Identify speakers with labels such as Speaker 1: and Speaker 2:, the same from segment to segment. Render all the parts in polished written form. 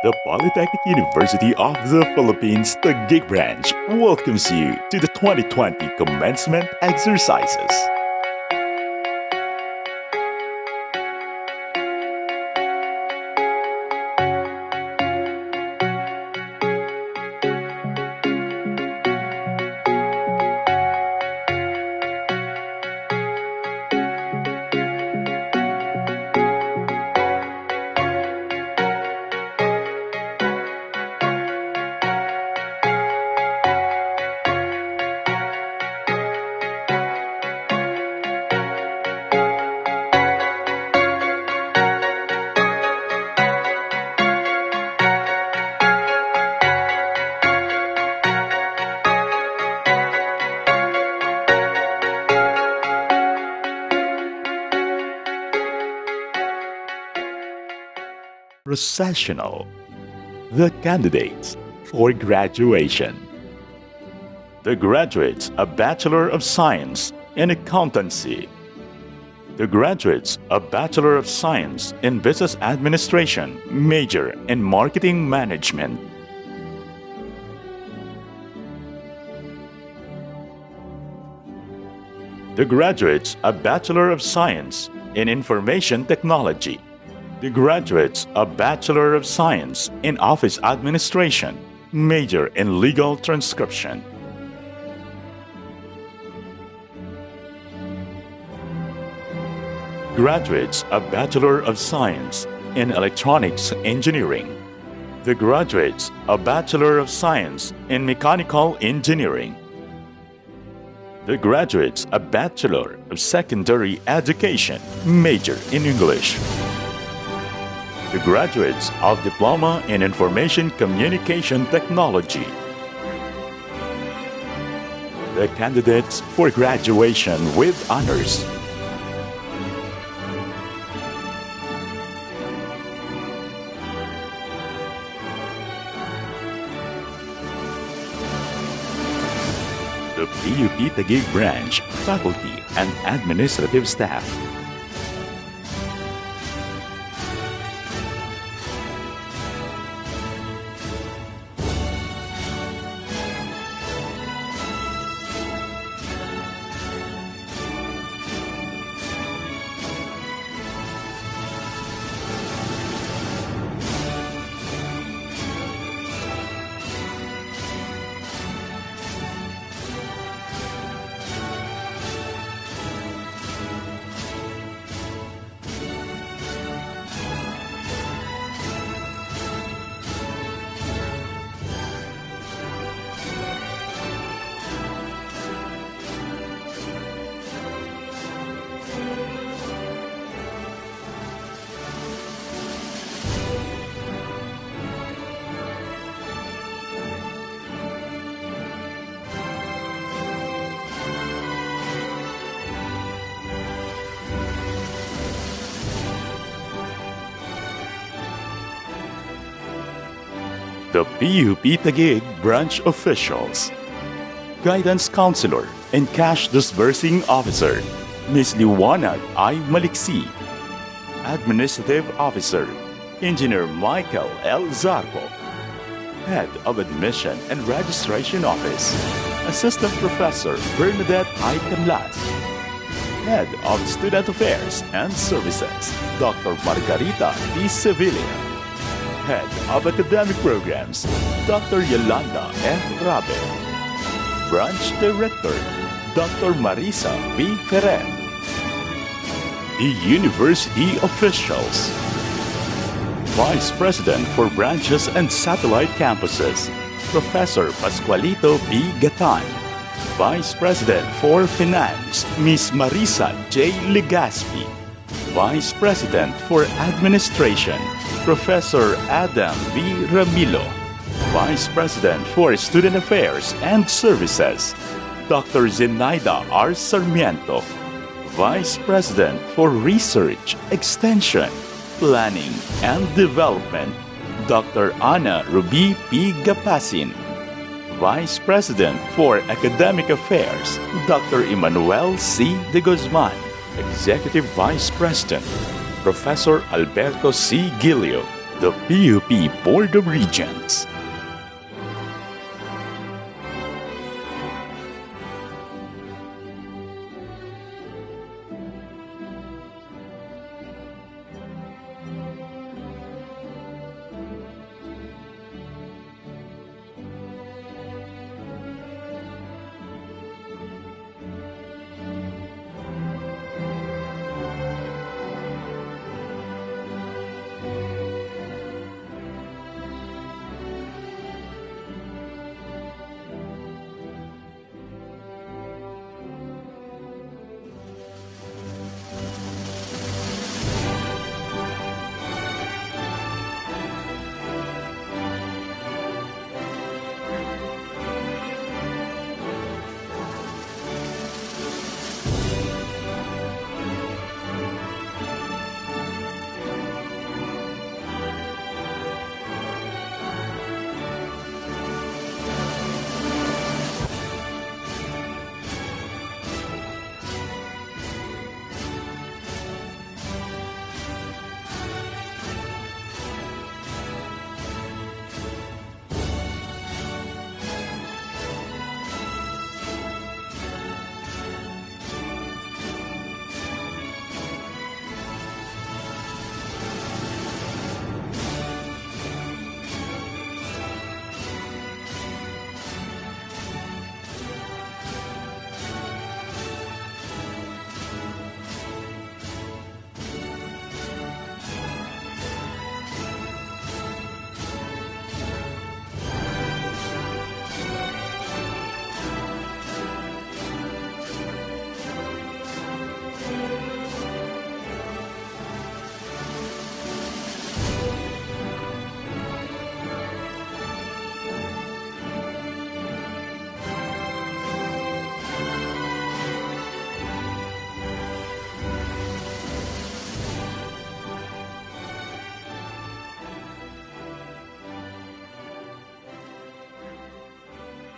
Speaker 1: The Polytechnic University of the Philippines Taguig branch welcomes you to the 2020 Commencement exercises. Processional. The candidates for graduation. The graduates a Bachelor of Science in Accountancy. The graduates a Bachelor of Science in Business Administration, major in Marketing Management. The graduates a Bachelor of Science in Information Technology. The graduates a Bachelor of Science in Office Administration, major in Legal Transcription. Graduates a Bachelor of Science in Electronics Engineering. The graduates a Bachelor of Science in Mechanical Engineering. The graduates a Bachelor of Secondary Education, major in English. The graduates of Diploma in Information Communication Technology. The candidates for graduation with honors. The PUP Taguig branch, faculty and administrative staff. The PUP Taguig branch officials. Guidance Counselor and Cash Disbursing Officer, Ms. Liwanag I. Maliksi. Administrative Officer, Engineer Michael L. Zarco. Head of Admission and Registration Office, Assistant Professor Bernadette I. Canlas. Head of Student Affairs and Services, Dr. Margarita P. Sevilla. Head of Academic Programs, Dr. Yolanda F. Rabe. Branch Director, Dr. Marisa B. Ferrer. The University Officials. Vice President for Branches and Satellite Campuses, Professor Pascualito B. Gatan. Vice President for Finance, Ms. Marisa J. Legaspi. Vice President for Administration, Professor Adam V. Ramilo. Vice President for Student Affairs and Services, Dr. Zenaida R. Sarmiento. Vice President for Research, Extension, Planning, and Development, Dr. Ana Ruby P. Gapasin. Vice President for Academic Affairs, Dr. Emmanuel C. De Guzman. Executive Vice President, Professor Alberto C. Gilio. the PUP Board of Regents.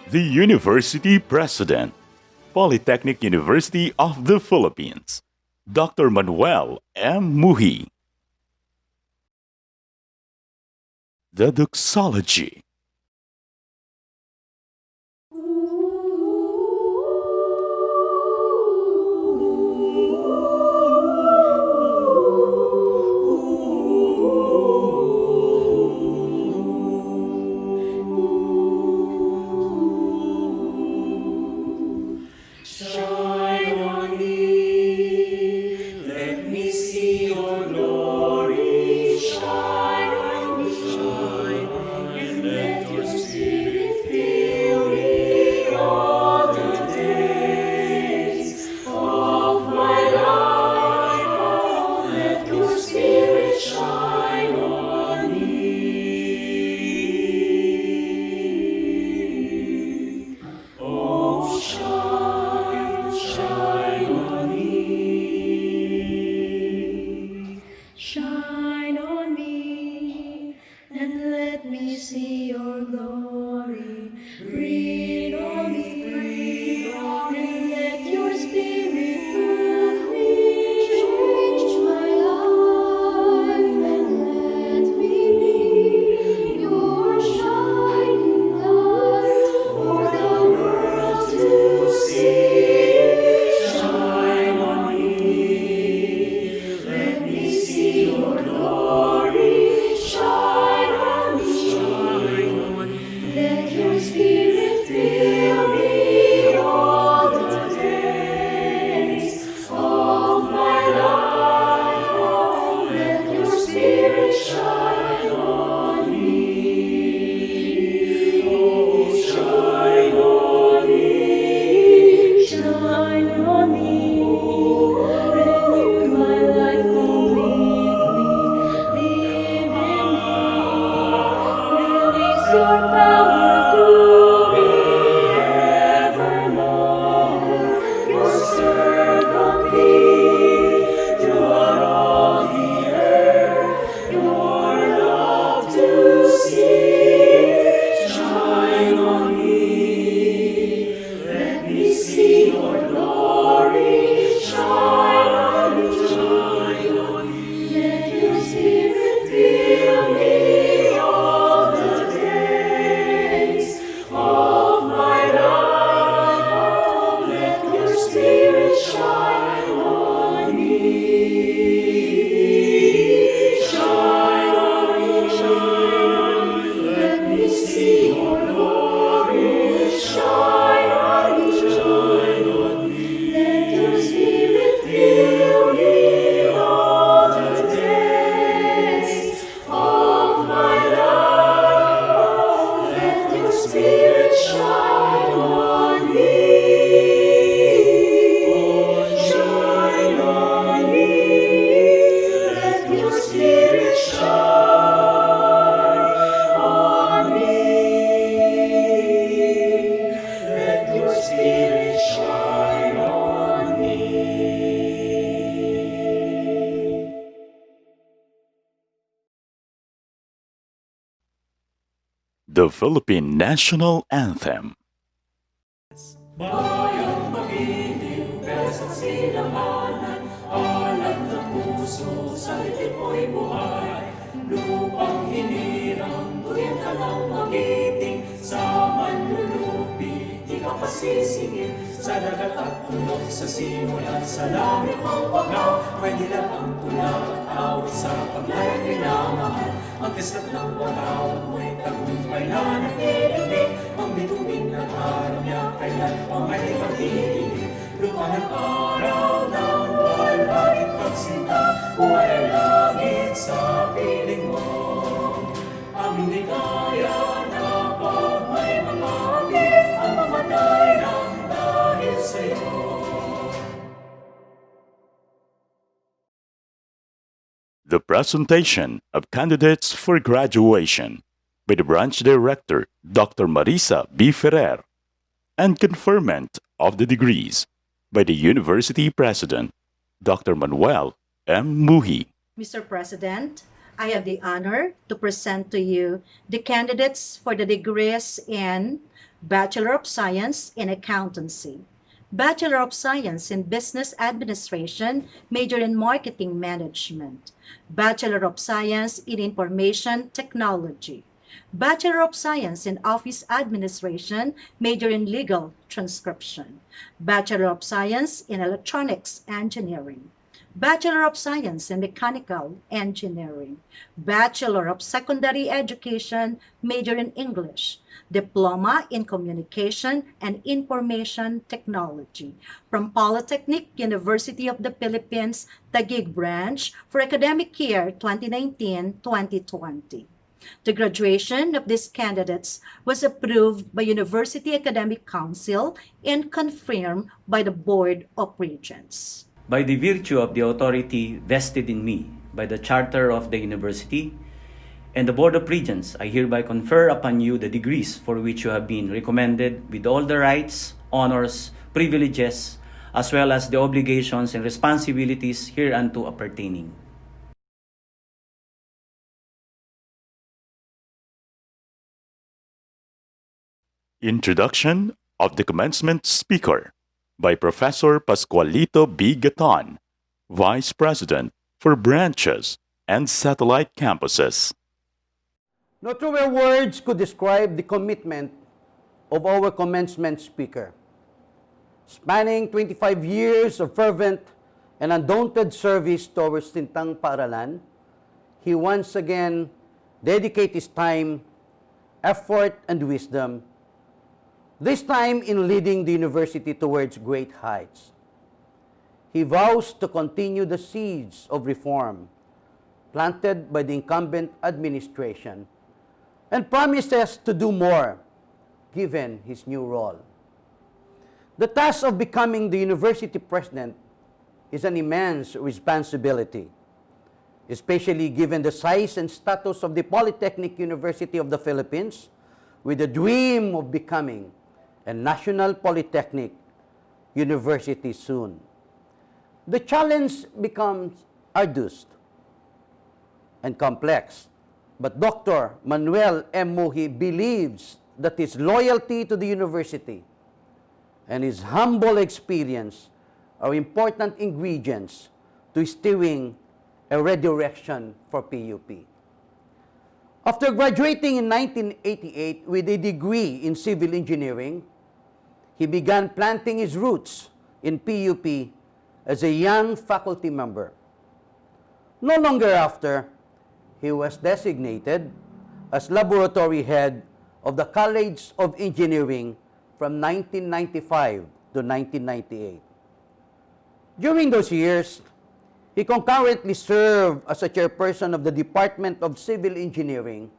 Speaker 1: The University President, Polytechnic University of the Philippines, Dr. Manuel M. Muhi. The Doxology.
Speaker 2: Shine on me and let me see your glory. Breathe on me and let your spirit move me. Change my life and let me be your shining light for the world to see. Shine on me, let me see your glory. Shine on me, let your spirit fill shine on me. Shine on me. Let your Spirit shine on me. Let your Spirit shine on me.
Speaker 1: The Philippine National Anthem.
Speaker 2: Bayang magiliw, beses at silamanan, alat ng puso, sa litin mo'y buhay. Lupang hinirang, tuwing ka lang magiting, sa manlulupi, di ka pasisingil. Sa dagat at ulog, sa simoy at sa langit mong wagaw, may dilag ang tula at awit sa paglayang minamahal. Ang kislat ng wagaw mo'y tagumpay na nakikinig, ang bituin ng araw niya, kailan pa may pag-ibig. Lupa ng araw ng walhagit pagsinta, buhay ang langit sa piling mo. Aming ligaya na pag may mga api, ang mamatay ng dahil sa'yo.
Speaker 1: The presentation of candidates for graduation by the branch director, Dr. Marisa B. Ferrer, and conferment of the degrees by the university president, Dr. Manuel M. Muhi.
Speaker 3: Mr. President, I have the honor to present to you the candidates for the degrees in Bachelor of Science in Accountancy, Bachelor of Science in Business Administration, major in Marketing Management, Bachelor of Science in Information Technology, Bachelor of Science in Office Administration, major in Legal Transcription, Bachelor of Science in Electronics Engineering, Bachelor of Science in Mechanical Engineering, Bachelor of Secondary Education, major in English, Diploma in Communication and Information Technology from Polytechnic University of the Philippines, Taguig branch for academic year 2019-2020. The graduation of these candidates was approved by University Academic Council and confirmed by the Board of Regents.
Speaker 4: By the virtue of the authority vested in me by the Charter of the University and the Board of Regents, I hereby confer upon you the degrees for which you have been recommended with all the rights, honors, privileges, as well as the obligations and responsibilities hereunto appertaining.
Speaker 1: Introduction of the commencement speaker by Professor Pascualito B. Gaton, Vice President for Branches and Satellite Campuses.
Speaker 5: No truer words could describe the commitment of our commencement speaker. Spanning 25 years of fervent and undaunted service towards Tintang Paaralan, he once again dedicated his time, effort, and wisdom, this time in leading the university towards great heights. He vows to continue the seeds of reform planted by the incumbent administration and promises to do more given his new role. The task of becoming the university president is an immense responsibility, especially given the size and status of the Polytechnic University of the Philippines, with the dream of becoming a national polytechnic university soon. The challenge becomes arduous and complex, but Dr. Manuel M. Muhi believes that his loyalty to the university and his humble experience are important ingredients to steering a redirection for PUP. After graduating in 1988 with a degree in civil engineering, he began planting his roots in PUP as a young faculty member. No longer after, he was designated as laboratory head of the College of Engineering from 1995 to 1998. During those years, he concurrently served as a chairperson of the Department of Civil Engineering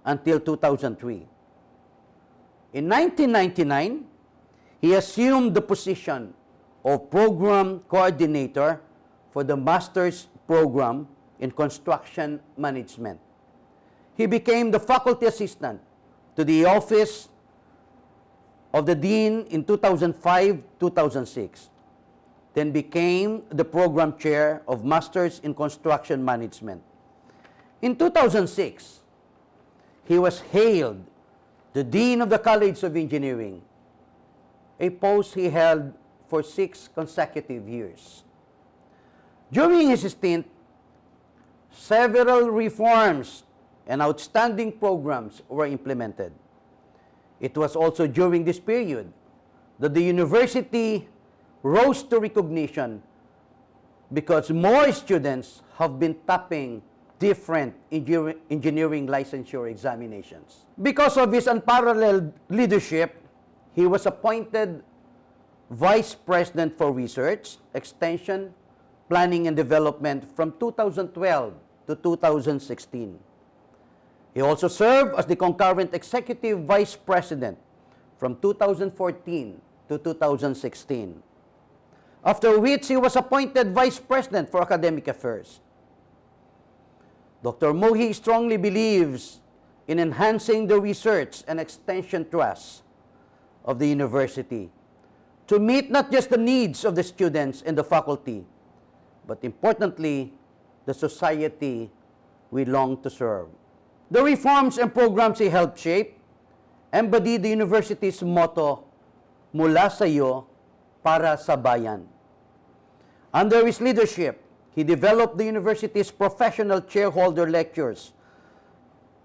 Speaker 5: until 2003. In 1999, he assumed the position of Program Coordinator for the Master's Program in Construction Management. He became the Faculty Assistant to the Office of the Dean in 2005-2006, then became the Program Chair of Masters in Construction Management. In 2006, he was hailed the Dean of the College of Engineering, a post he held for 6 consecutive years. During his stint, several reforms and outstanding programs were implemented. It was also during this period that the university rose to recognition because more students have been topping different engineering licensure examinations. Because of his unparalleled leadership, he was appointed Vice President for Research, Extension, Planning and Development from 2012 to 2016. He also served as the concurrent Executive Vice President from 2014 to 2016, after which he was appointed Vice President for Academic Affairs. Dr. Mohi strongly believes in enhancing the research and extension trust of the university to meet not just the needs of the students and the faculty, but importantly, the society we long to serve. The reforms and programs he helped shape embody the university's motto, mula sa iyo, para sa bayan. Under his leadership, he developed the university's professional chairholder lectures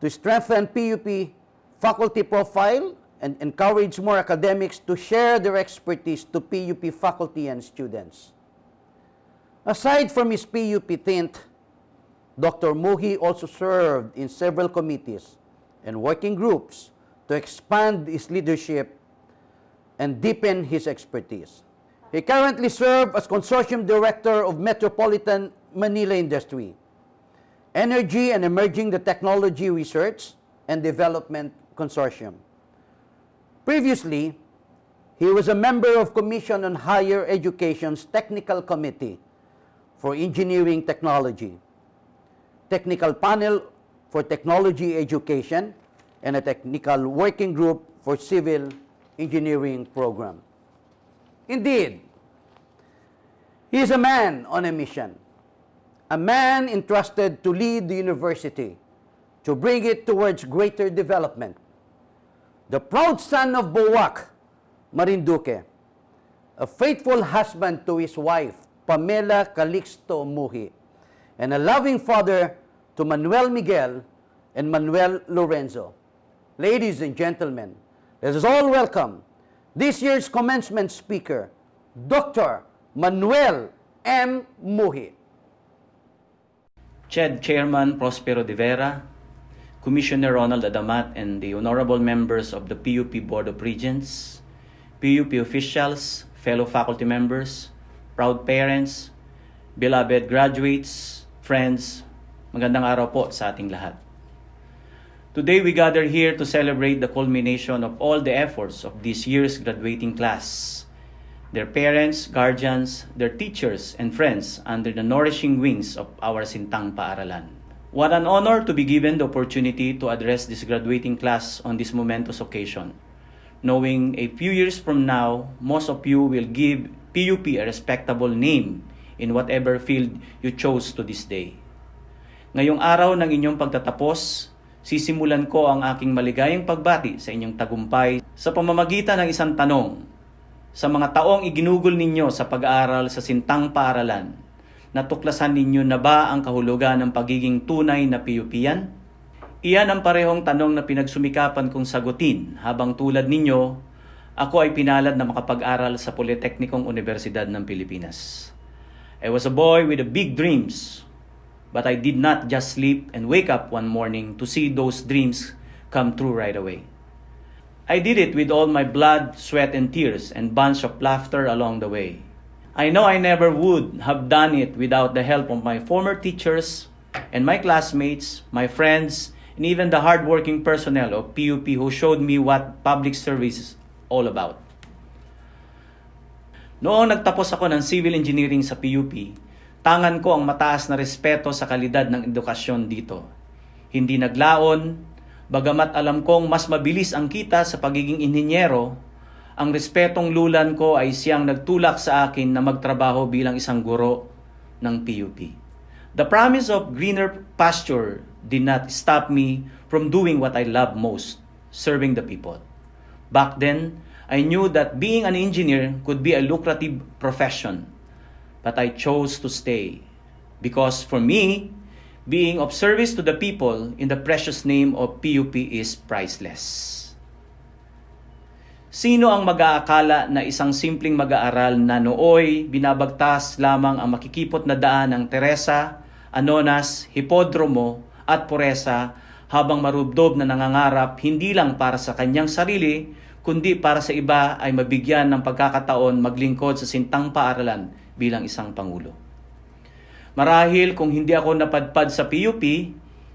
Speaker 5: to strengthen PUP faculty profile and encourage more academics to share their expertise to PUP faculty and students. Aside from his PUP tint, Dr. Mohi also served in several committees and working groups to expand his leadership and deepen his expertise. He currently serves as Consortium Director of Metropolitan Manila Industry, Energy and Emerging the Technology Research and Development Consortium. Previously, he was a member of Commission on Higher Education's Technical Committee for Engineering Technology, Technical Panel for Technology Education, and a Technical Working Group for Civil Engineering Program. Indeed, he is a man on a mission, a man entrusted to lead the university, to bring it towards greater development. The proud son of Buwak, Marinduque, a faithful husband to his wife, Pamela Calixto Muhi, and a loving father to Manuel Miguel and Manuel Lorenzo. Ladies and gentlemen, let us all welcome this year's commencement speaker, Dr. Manuel M. Muhi.
Speaker 4: CHED Chairman Prospero de Vera, Commissioner Ronald Adamat, and the honorable members of the PUP Board of Regents, PUP officials, fellow faculty members, proud parents, beloved graduates, friends, magandang araw po sa ating lahat. Today we gather here to celebrate the culmination of all the efforts of this year's graduating class, their parents, guardians, their teachers, and friends under the nourishing wings of our Sintang Paaralan. What an honor to be given the opportunity to address this graduating class on this momentous occasion, knowing a few years from now, most of you will give PUP a respectable name in whatever field you chose to this day. Ngayong araw ng inyong pagtatapos, sisimulan ko ang aking maligayang pagbati sa inyong tagumpay sa pamamagitan ng isang tanong. Sa mga taong iginugol ninyo sa pag-aaral sa Sintang Paaralan, natuklasan ninyo na ba ang kahulugan ng pagiging tunay na PUPian? Iyan ang parehong tanong na pinagsumikapan kong sagutin habang tulad ninyo, ako ay pinalad na makapag-aral sa Politeknikong Universidad ng Pilipinas. I was a boy with big dreams, but I did not just sleep and wake up one morning to see those dreams come true right away. I did it with all my blood, sweat, and tears, and bunch of laughter along the way. I know I never would have done it without the help of my former teachers and my classmates, my friends, and even the hardworking personnel of PUP who showed me what public service is all about. Noong nagtapos ako ng civil engineering sa PUP, tangan ko ang mataas na respeto sa kalidad ng edukasyon dito. Hindi naglaon, bagamat alam kong mas mabilis ang kita sa pagiging inhinyero, ang respetong lulan ko ay siyang nagtulak sa akin na magtrabaho bilang isang guro ng PUP. The promise of greener pasture did not stop me from doing what I love most, serving the people. Back then, I knew that being an engineer could be a lucrative profession, but I chose to stay because for me, being of service to the people in the precious name of PUP is priceless. Sino ang mag-aakala na isang simpleng mag-aaral na nooy binabagtas lamang ang makikipot na daan ng Teresa, Anonas, Hipodromo at Puresa habang marubdob na nangangarap hindi lang para sa kanyang sarili, kundi para sa iba ay mabigyan ng pagkakataon maglingkod sa sintang paaralan bilang isang pangulo. Marahil kung hindi ako napadpad sa PUP,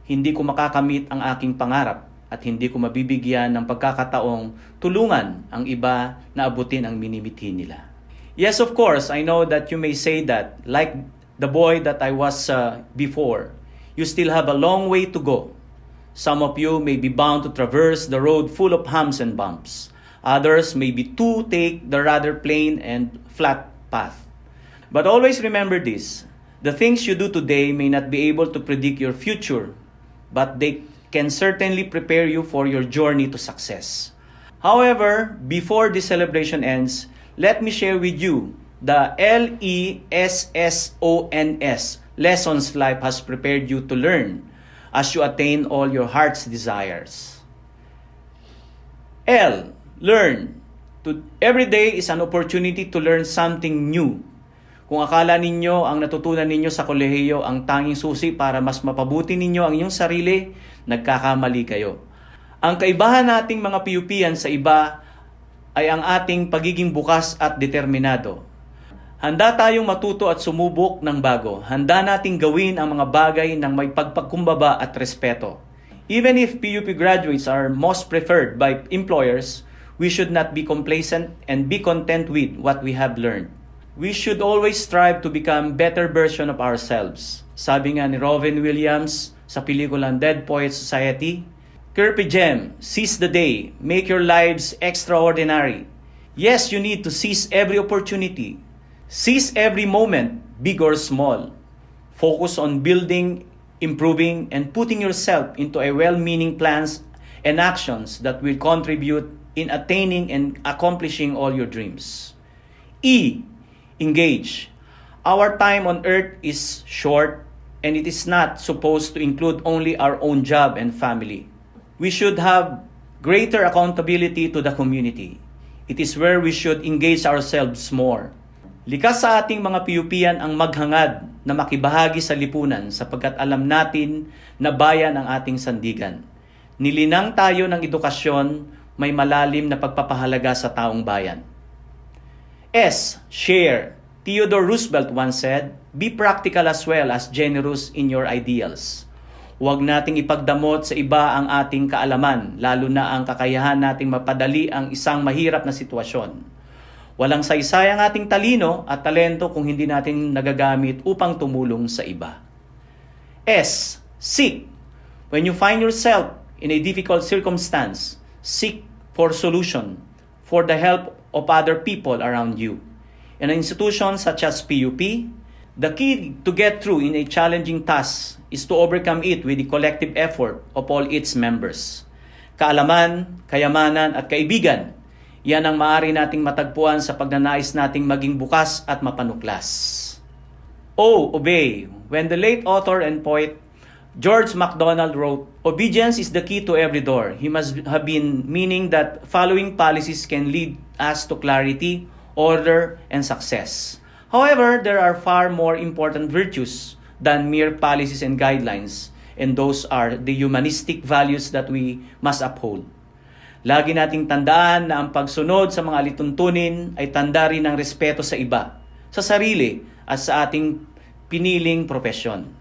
Speaker 4: hindi ko makakamit ang aking pangarap at hindi ko mabibigyan ng pagkakataong tulungan ang iba na abutin ang minimithi nila. Yes, of course, I know that you may say that, like the boy that I was before, you still have a long way to go. Some of you may be bound to traverse the road full of humps and bumps. Others may be to take the rather plain and flat path. But always remember this, the things you do today may not be able to predict your future, but they can certainly prepare you for your journey to success. However, before this celebration ends, let me share with you the LESSONS, lessons life has prepared you to learn as you attain all your heart's desires. L, learn. Every day is an opportunity to learn something new. Kung akala ninyo ang natutunan ninyo sa kolehiyo ang tanging susi para mas mapabuti ninyo ang inyong sarili, nagkakamali kayo. Ang kaibahan nating mga PUPian sa iba ay ang ating pagiging bukas at determinado. Handa tayong matuto at sumubok ng bago. Handa nating gawin ang mga bagay ng may pagpagkumbaba at respeto. Even if PUP graduates are most preferred by employers, we should not be complacent and be content with what we have learned. We should always strive to become better version of ourselves. Sabi nga ni Robin Williams sa pelikulang Dead Poets Society, Carpe diem, seize the day, make your lives extraordinary. Yes, you need to seize every opportunity. Seize every moment, big or small. Focus on building, improving, and putting yourself into a well-meaning plans and actions that will contribute in attaining and accomplishing all your dreams. E, engage. Our time on earth is short and it is not supposed to include only our own job and family. We should have greater accountability to the community. It is where we should engage ourselves more. Likas sa ating mga PUPian ang maghangad na makibahagi sa lipunan sapagkat alam natin na bayan ang ating sandigan. Nilinang tayo ng edukasyon, may malalim na pagpapahalaga sa taong bayan. S, share. Theodore Roosevelt once said, be practical as well as generous in your ideals. Huwag nating ipagdamot sa iba ang ating kaalaman, lalo na ang kakayahan nating mapadali ang isang mahirap na sitwasyon. Walang saysay ang ating talino at talento kung hindi natin nagagamit upang tumulong sa iba. S, seek. When you find yourself in a difficult circumstance, seek for solution, for the help of other people around you. In an institution such as PUP, the key to get through in a challenging task is to overcome it with the collective effort of all its members. Kaalaman, kayamanan at kaibigan, yan ang maaari nating matagpuan sa pagnanais nating maging bukas at mapanuklas. O, obey. When the late author and poet George MacDonald wrote, obedience is the key to every door. He must have been meaning that following policies can lead us to clarity, order, and success. However, there are far more important virtues than mere policies and guidelines, and those are the humanistic values that we must uphold. Lagi nating tandaan na ang pagsunod sa mga alituntunin ay tanda rin ng respeto sa iba, sa sarili, at sa ating piniling propesyon.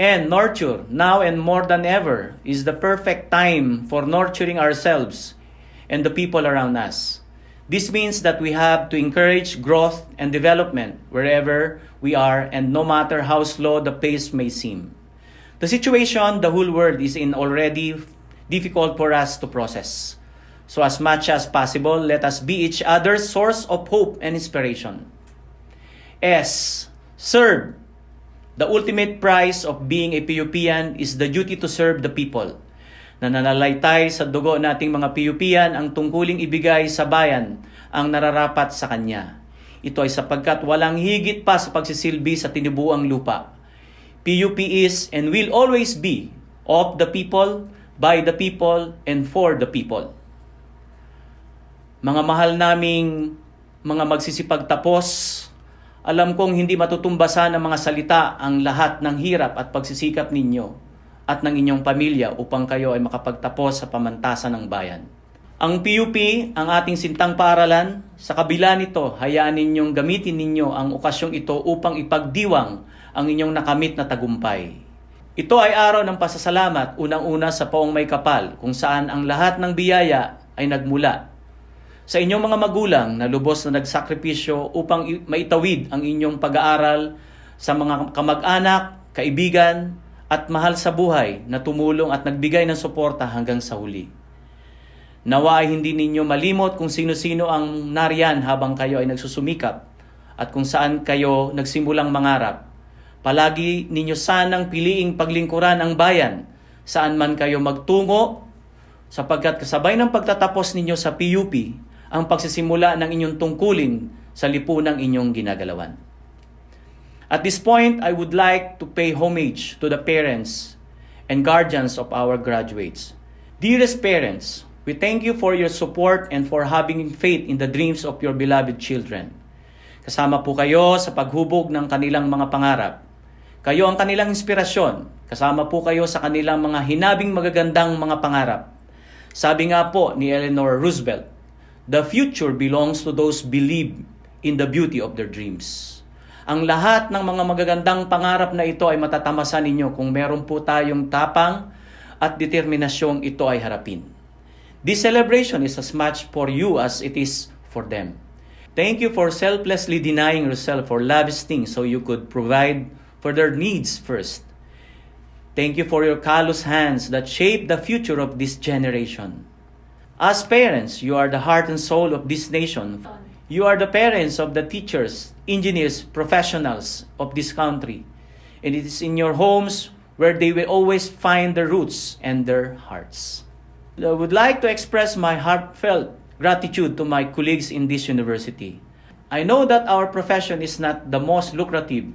Speaker 4: And nurture, now and more than ever, is the perfect time for nurturing ourselves and the people around us. This means that we have to encourage growth and development wherever we are and no matter how slow the pace may seem. The situation the whole world is in already difficult for us to process. So as much as possible, let us be each other's source of hope and inspiration. S. Serve. The ultimate prize of being a PUPian is the duty to serve the people. Nananalaytay sa dugo nating mga PUPian ang tungkuling ibigay sa bayan ang nararapat sa kanya. Ito ay sapagkat walang higit pa sa pagsisilbi sa tinibuang lupa. PUP is and will always be of the people, by the people, and for the people. Mga mahal naming mga magsisipagtapos, alam kong hindi matutumbasan ng mga salita ang lahat ng hirap at pagsisikap ninyo at ng inyong pamilya upang kayo ay makapagtapos sa pamantasan ng bayan. Ang PUP, ang ating sintang paaralan, sa kabila nito, hayaan ninyong gamitin ninyo ang okasyong ito upang ipagdiwang ang inyong nakamit na tagumpay. Ito ay araw ng pasasalamat, unang-una sa Poong May Kapal, kung saan ang lahat ng biyaya ay nagmula sa inyong mga magulang na lubos na nagsakripisyo upang maitawid ang inyong pag-aaral sa mga kamag-anak, kaibigan, at mahal sa buhay na tumulong at nagbigay ng suporta hanggang sa huli. Nawa ay hindi ninyo malimot kung sino-sino ang nariyan habang kayo ay nagsusumikap at kung saan kayo nagsimulang mangarap. Palagi ninyo sanang piliing paglingkuran ang bayan saan man kayo magtungo sapagkat kasabay ng pagtatapos ninyo sa PUP ang pagsisimula ng inyong tungkulin sa lipunang inyong ginagalawan. At this point, I would like to pay homage to the parents and guardians of our graduates. Dearest parents, we thank you for your support and for having faith in the dreams of your beloved children. Kasama po kayo sa paghubog ng kanilang mga pangarap. Kayo ang kanilang inspirasyon. Kasama po kayo sa kanilang mga hinabing magagandang mga pangarap. Sabi nga po ni Eleanor Roosevelt, the future belongs to those believe in the beauty of their dreams. Ang lahat ng mga magagandang pangarap na ito ay matatamasan ninyo kung meron po tayong tapang at determinasyong ito ay harapin. This celebration is as much for you as it is for them. Thank you for selflessly denying yourself for lavish things so you could provide for their needs first. Thank you for your callous hands that shape the future of this generation. As parents, you are the heart and soul of this nation. You are the parents of the teachers, engineers, professionals of this country. And it is in your homes where they will always find their roots and their hearts. I would like to express my heartfelt gratitude to my colleagues in this university. I know that our profession is not the most lucrative.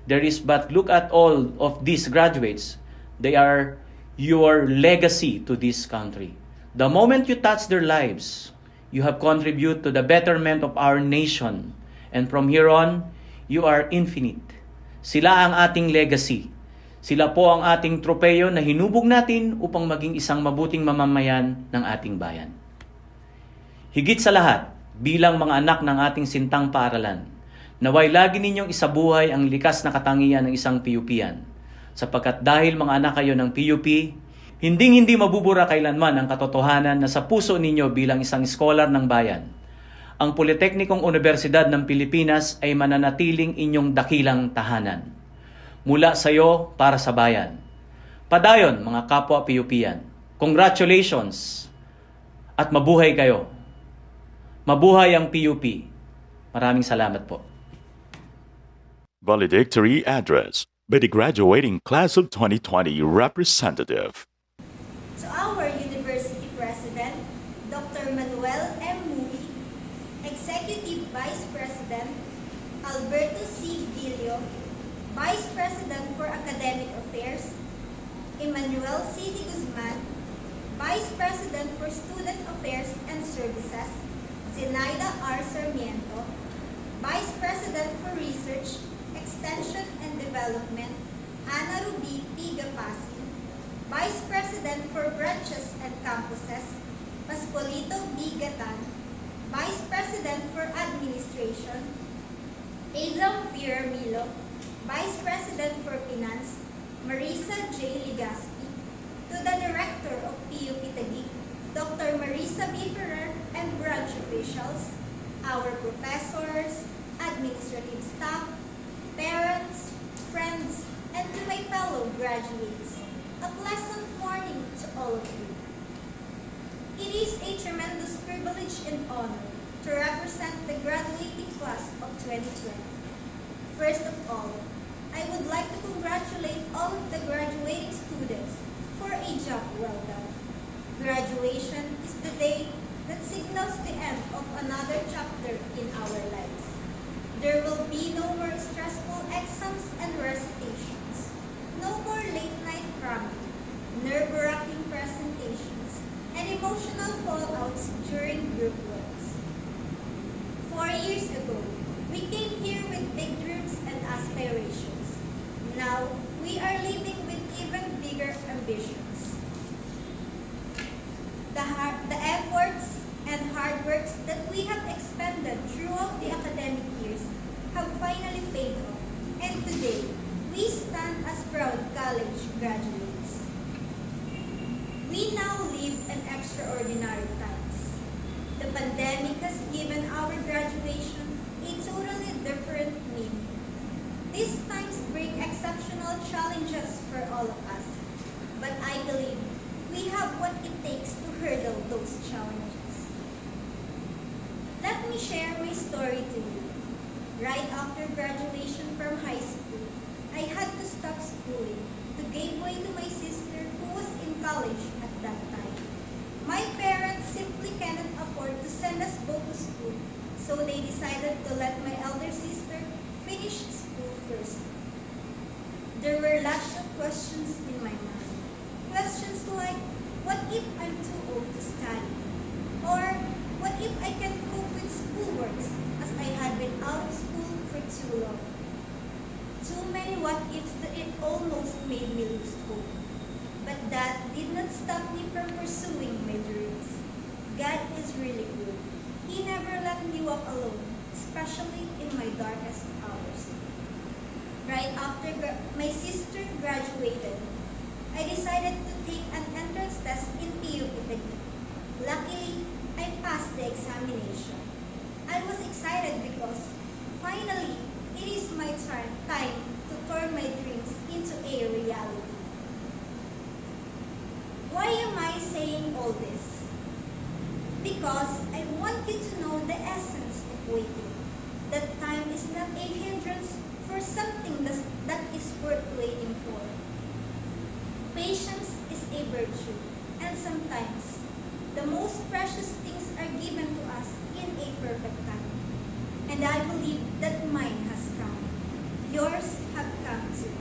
Speaker 4: There is, but look at all of these graduates. They are your legacy to this country. The moment you touch their lives, you have contributed to the betterment of our nation. And from here on, you are infinite. Sila ang ating legacy. Sila po ang ating tropeyo na hinubog natin upang maging isang mabuting mamamayan ng ating bayan. Higit sa lahat, bilang mga anak ng ating sintang paaralan, naway lagi ninyong isabuhay ang likas na katangian ng isang PUPian. Sapagkat dahil mga anak kayo ng PUP, hindi mabubura kailanman ang katotohanan na sa puso ninyo bilang isang scholar ng bayan. Ang Politeknikong Universidad ng Pilipinas ay mananatiling inyong dakilang tahanan. Mula sa iyo para sa bayan. Padayon mga kapwa PUPian. Congratulations at mabuhay kayo. Mabuhay ang PUP. Maraming salamat po.
Speaker 1: Valedictory address by the graduating class of 2020 representative.
Speaker 6: To our University President, Dr. Manuel M. Mui, Executive Vice President, Alberto C. Gilio, Vice President for Academic Affairs, Emmanuel C. D. Guzman, Vice President for Student Affairs and Services, Zenaida R. Sarmiento, Vice President for Research, Extension and Development, Ana Ruby P. Gapasi, Vice President for Branches and Campuses, Pascualito B. Gatan, Vice President for Administration, Adam Pierre Milo, Vice President for Finance, Marisa J. Ligaspi, to the Director of PUP Taguig, Dr. Marisa B. Ferrer, and branch officials, our professors, administrative staff, parents, friends, and to my fellow graduates, a pleasant morning to all of you. It is a tremendous privilege and honor to represent the graduating class of 2020. First of all, I would like to congratulate all of the graduating students for a job well done. Graduation is the day that signals the end of another chapter in our lives. There will be no more stressful exams and recitations, no more late-night cramming, nerve-wracking presentations, and emotional fallouts during group works. 4 years ago, we came here with big dreams and aspirations. Now, we are living with even bigger ambitions. The efforts and hard works that we have expended throughout the academic years have finally paid off, and today, we stand as proud college graduates. We now live in extraordinary times. The pandemic has given our graduation a totally different meaning. These times bring exceptional challenges for all of us, but I believe we have what it takes to hurdle those challenges. Let me share my story to you. Right after graduation from high school, I had to stop schooling to give way to my sister who was in college at that time. My parents simply cannot afford to send us both to school, so they decided to let my elder sister finish school first. There were lots of questions in my mind. Questions like, what if I'm too old to study? Or, what if I can cope with schoolworks as I had been out of school for too long? Too many what ifs that it almost made me lose hope. But that did not stop me from pursuing my dreams. God is really good. He never let me walk alone, especially in my darkest hours. Right after my sister graduated, I decided to take an entrance test in PUP. Luckily, I passed the examination. I was excited because finally, it is my time to turn my dreams into a reality. Why am I saying all this? Because I want you to know the essence of waiting. That time is not a hindrance for something that is worth waiting for. Patience is a virtue, and sometimes the most precious things are given to us in a perfect time. And I believe that mine has come. Yours have come too.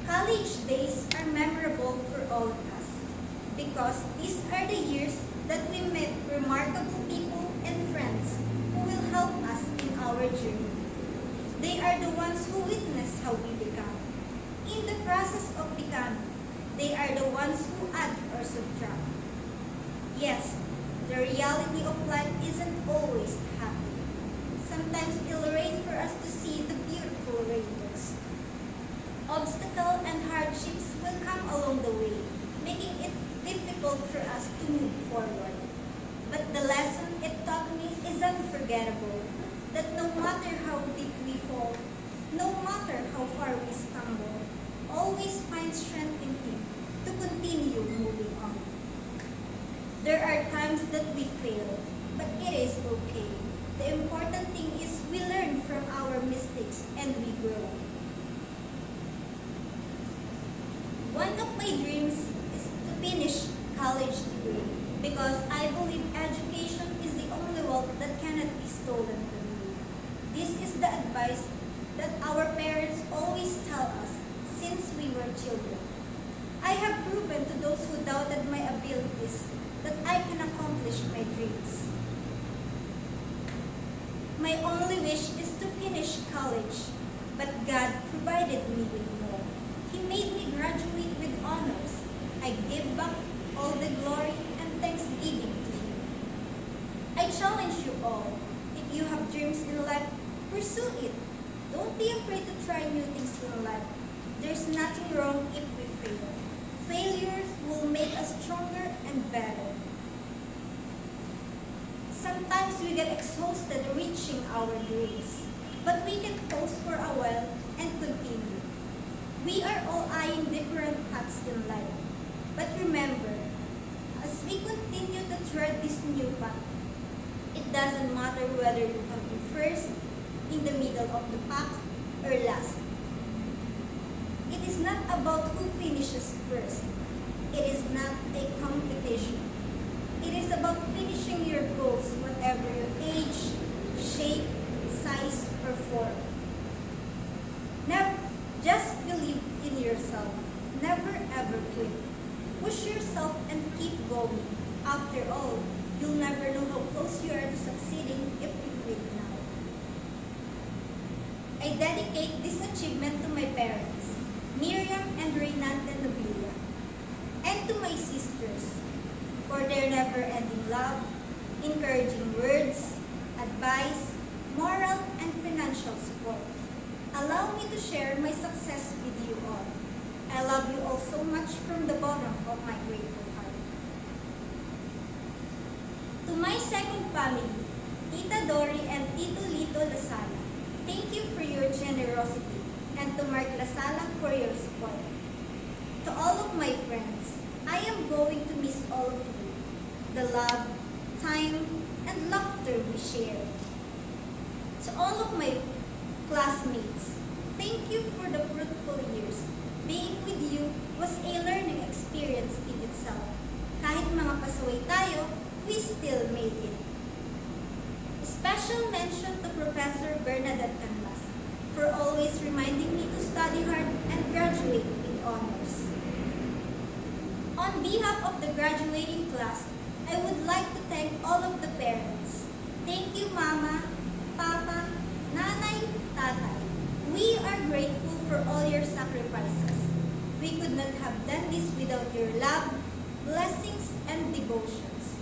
Speaker 6: College days are memorable for all of us because these are the years that we met remarkable people and friends who will help us in our journey. They are the ones who witness how we become. In the process of becoming, they are the ones who add or subtract. Yes, the reality of life isn't always happy. Sometimes it'll rain for us to see the beautiful rainbows. Obstacles and hardships will come along the way, making it difficult for us to move forward. But the lesson it taught me is unforgettable, that no matter how deep we fall, no matter how far we stumble, always find strength in Him to continue moving on. There are times that we fail, but it is okay. The important thing is we learn from our mistakes and we grow. One of my dreams is to finish college degree because I believe education is the only wealth that cannot be stolen from you. This is the advice that our parents always tell us since we were children. I have proven to those who doubted my abilities that I can accomplish my dreams. My only wish is to finish college, but God provided me with more. He made me graduate with honors. I give back all the glory and thanksgiving to Him. I challenge you all, if you have dreams in life, pursue it. Don't be afraid to try new things in life. There's nothing wrong if we fail. Failures will make us stronger and better. Sometimes we get exhausted reaching our dreams, but we can pause for a while and continue. We are all eyeing different paths in life, but remember, as we continue to tread this new path, it doesn't matter whether you come in first, in the middle of the pack, or last. It is not about who finishes first. It is not a competition. It is about finishing your goals, whatever your age, shape, size, or form. Never, just believe in yourself. Never ever quit. Push yourself and keep going. After all, you'll never know how close you are to succeeding if you quit now. I dedicate this achievement to my parents, Miriam and Reynante Nobilia, and to my sisters, for their never-ending love, encouraging words, advice, moral, and financial support. Allow me to share my success with you all. I love you all so much from the bottom of my grateful heart. To my second family, Tita Dory and Tito Lito Lasala, thank you for your generosity, and to Mark Lasala for your support. To all of my friends, I am going to miss all of you. The love, time, and laughter we shared. To all of my classmates, thank you for the fruitful years. Being with you was a learning experience in itself. Kahit mga pasaway tayo, we still made it. Special mention to Professor Bernadette Canlas for always reminding me to study hard and graduate with honors. On behalf of the graduating class, I would like to thank all of the parents. Thank you, Mama, Papa, Nanay, Tatay. We are grateful for all your sacrifices. We could not have done this without your love, blessings, and devotions.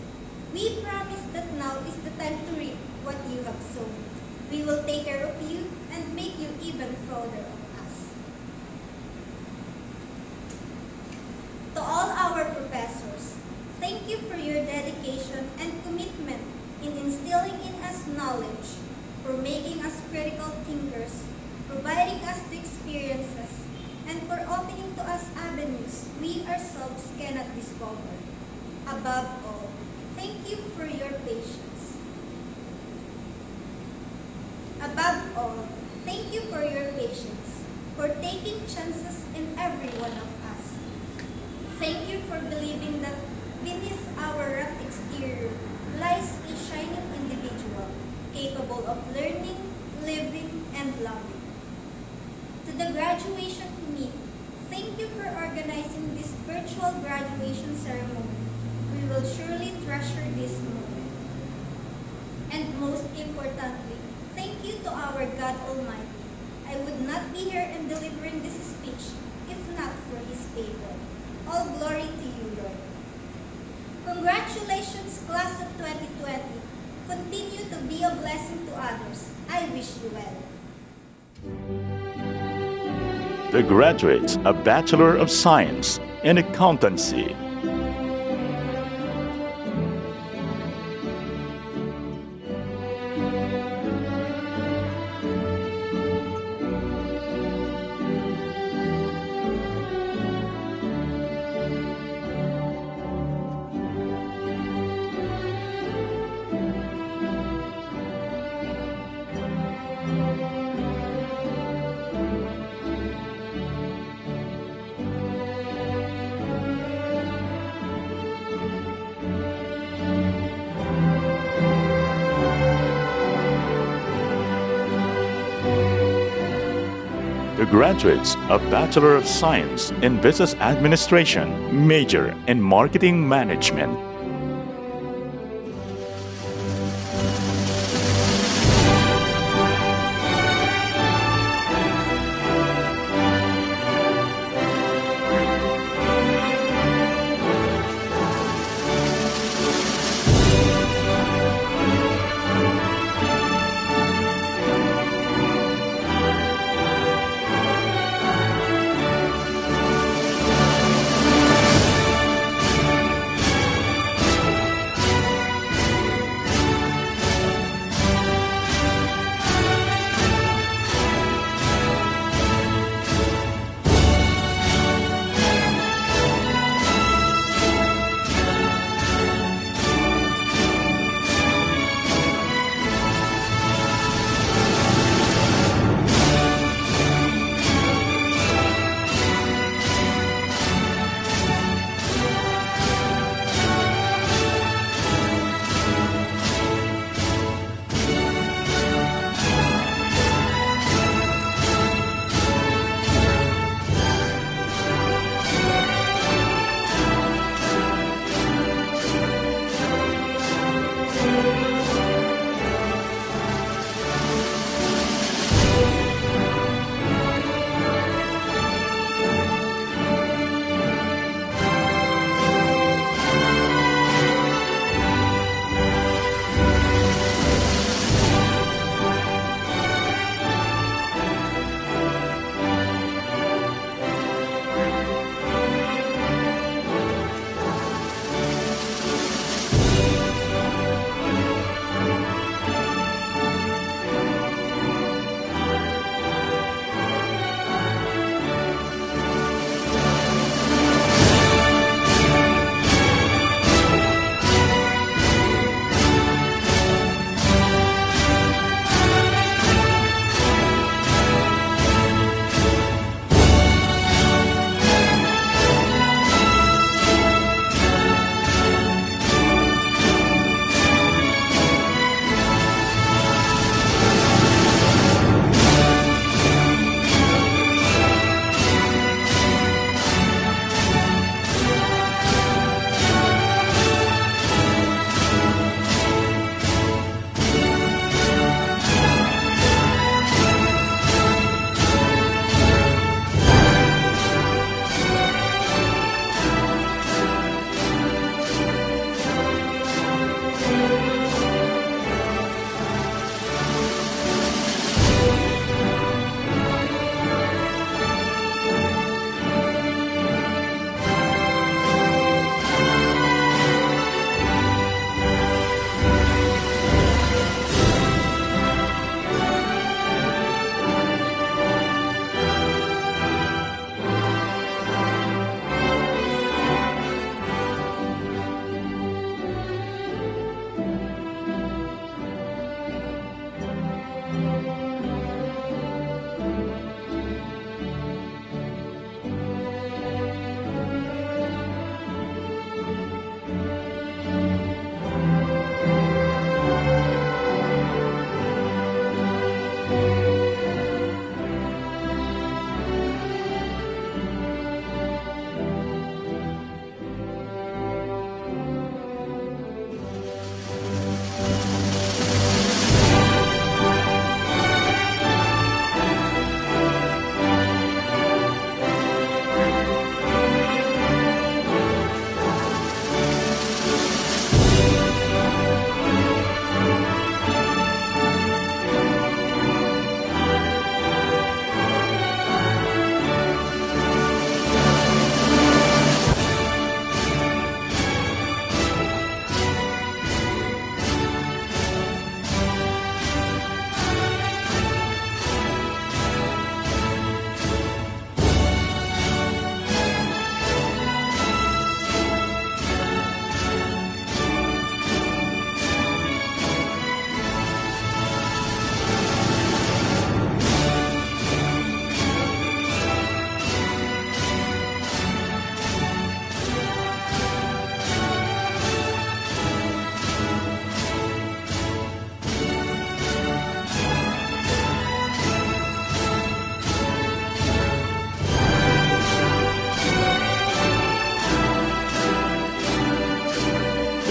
Speaker 6: We promise that now is the time to reap what you have sown. We will take care of you and make you even prouder of us. To all our professors, thank you for your dedication and commitment in instilling in us knowledge, for making us critical thinkers, providing us the experiences, and for opening to us avenues we ourselves cannot discover. Above all, thank you for your patience. Above all, thank you for your patience, for taking chances in every one of us. Thank you for believing that beneath our rough exterior lies a shining individual, capable of learning, living, and loving. To the graduation committee, thank you for organizing this virtual graduation ceremony. We will surely treasure this moment. And most importantly, thank you to our God Almighty. I would not be here and delivering this speech if not for His favor. All glory to you, Lord. Congratulations, class of 2020. Continue to be a blessing to others. I wish you well.
Speaker 1: The graduates of Bachelor of Science in Accountancy. The graduates of Bachelor of Science in Business Administration, major in Marketing Management.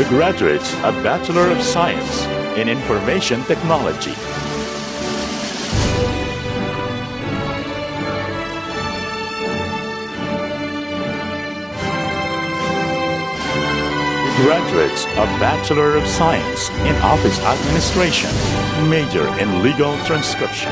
Speaker 1: The graduates of Bachelor of Science in Information Technology. Graduates of Bachelor of Science in Office Administration, major in Legal Transcription.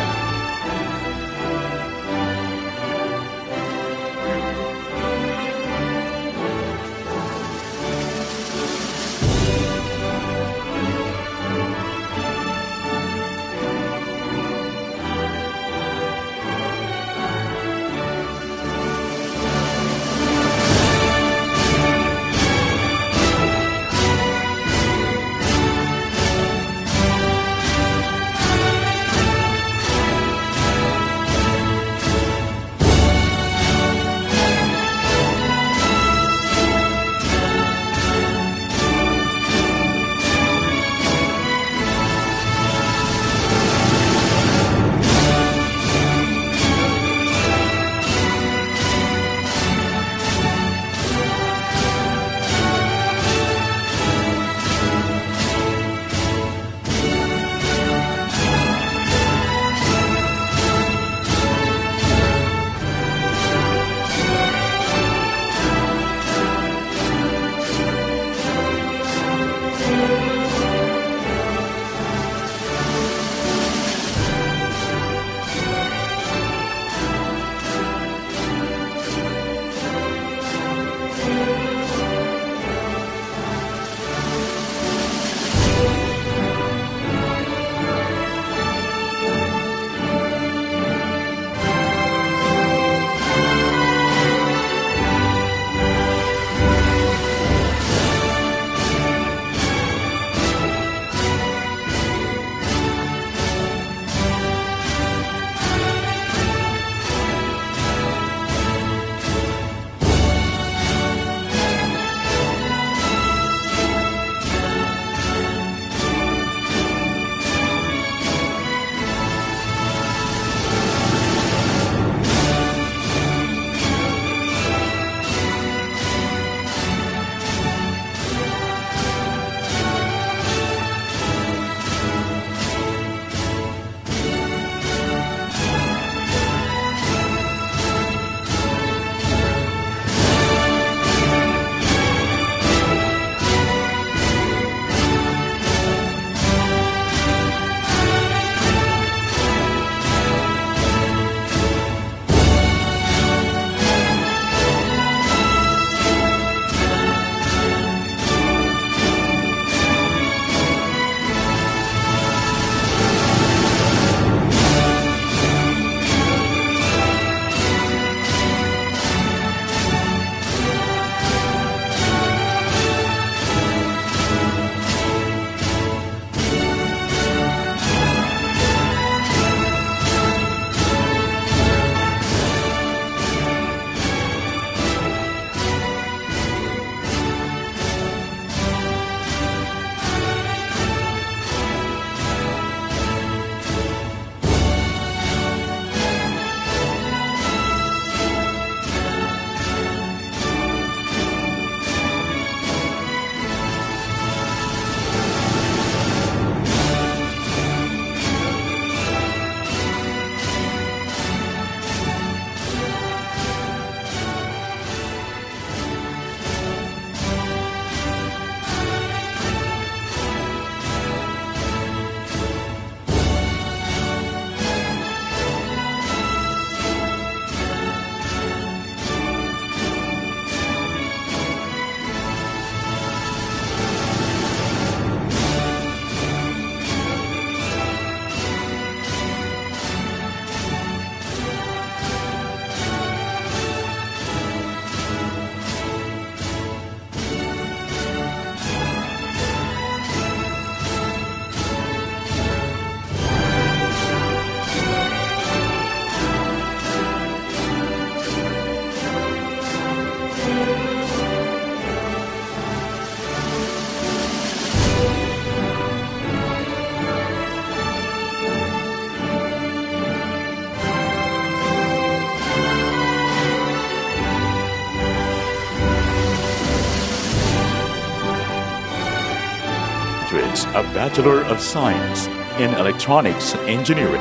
Speaker 1: graduates a Bachelor of Science in Electronics Engineering.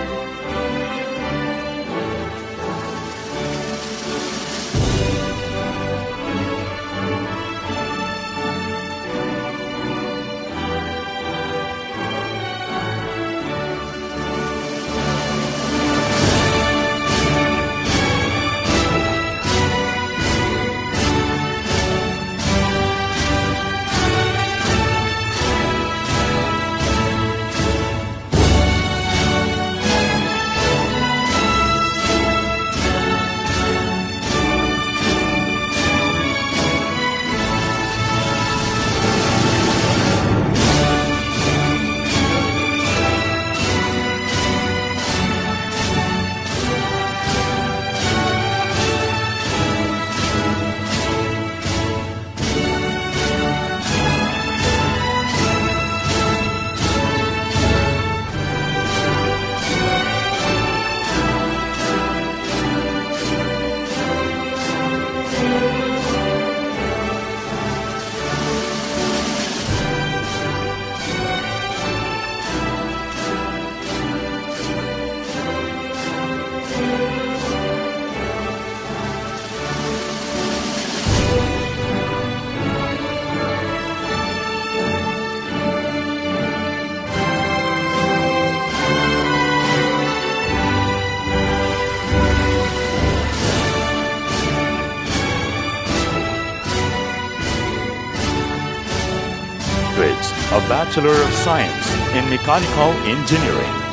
Speaker 1: Graduates a Bachelor of Science in Mechanical Engineering.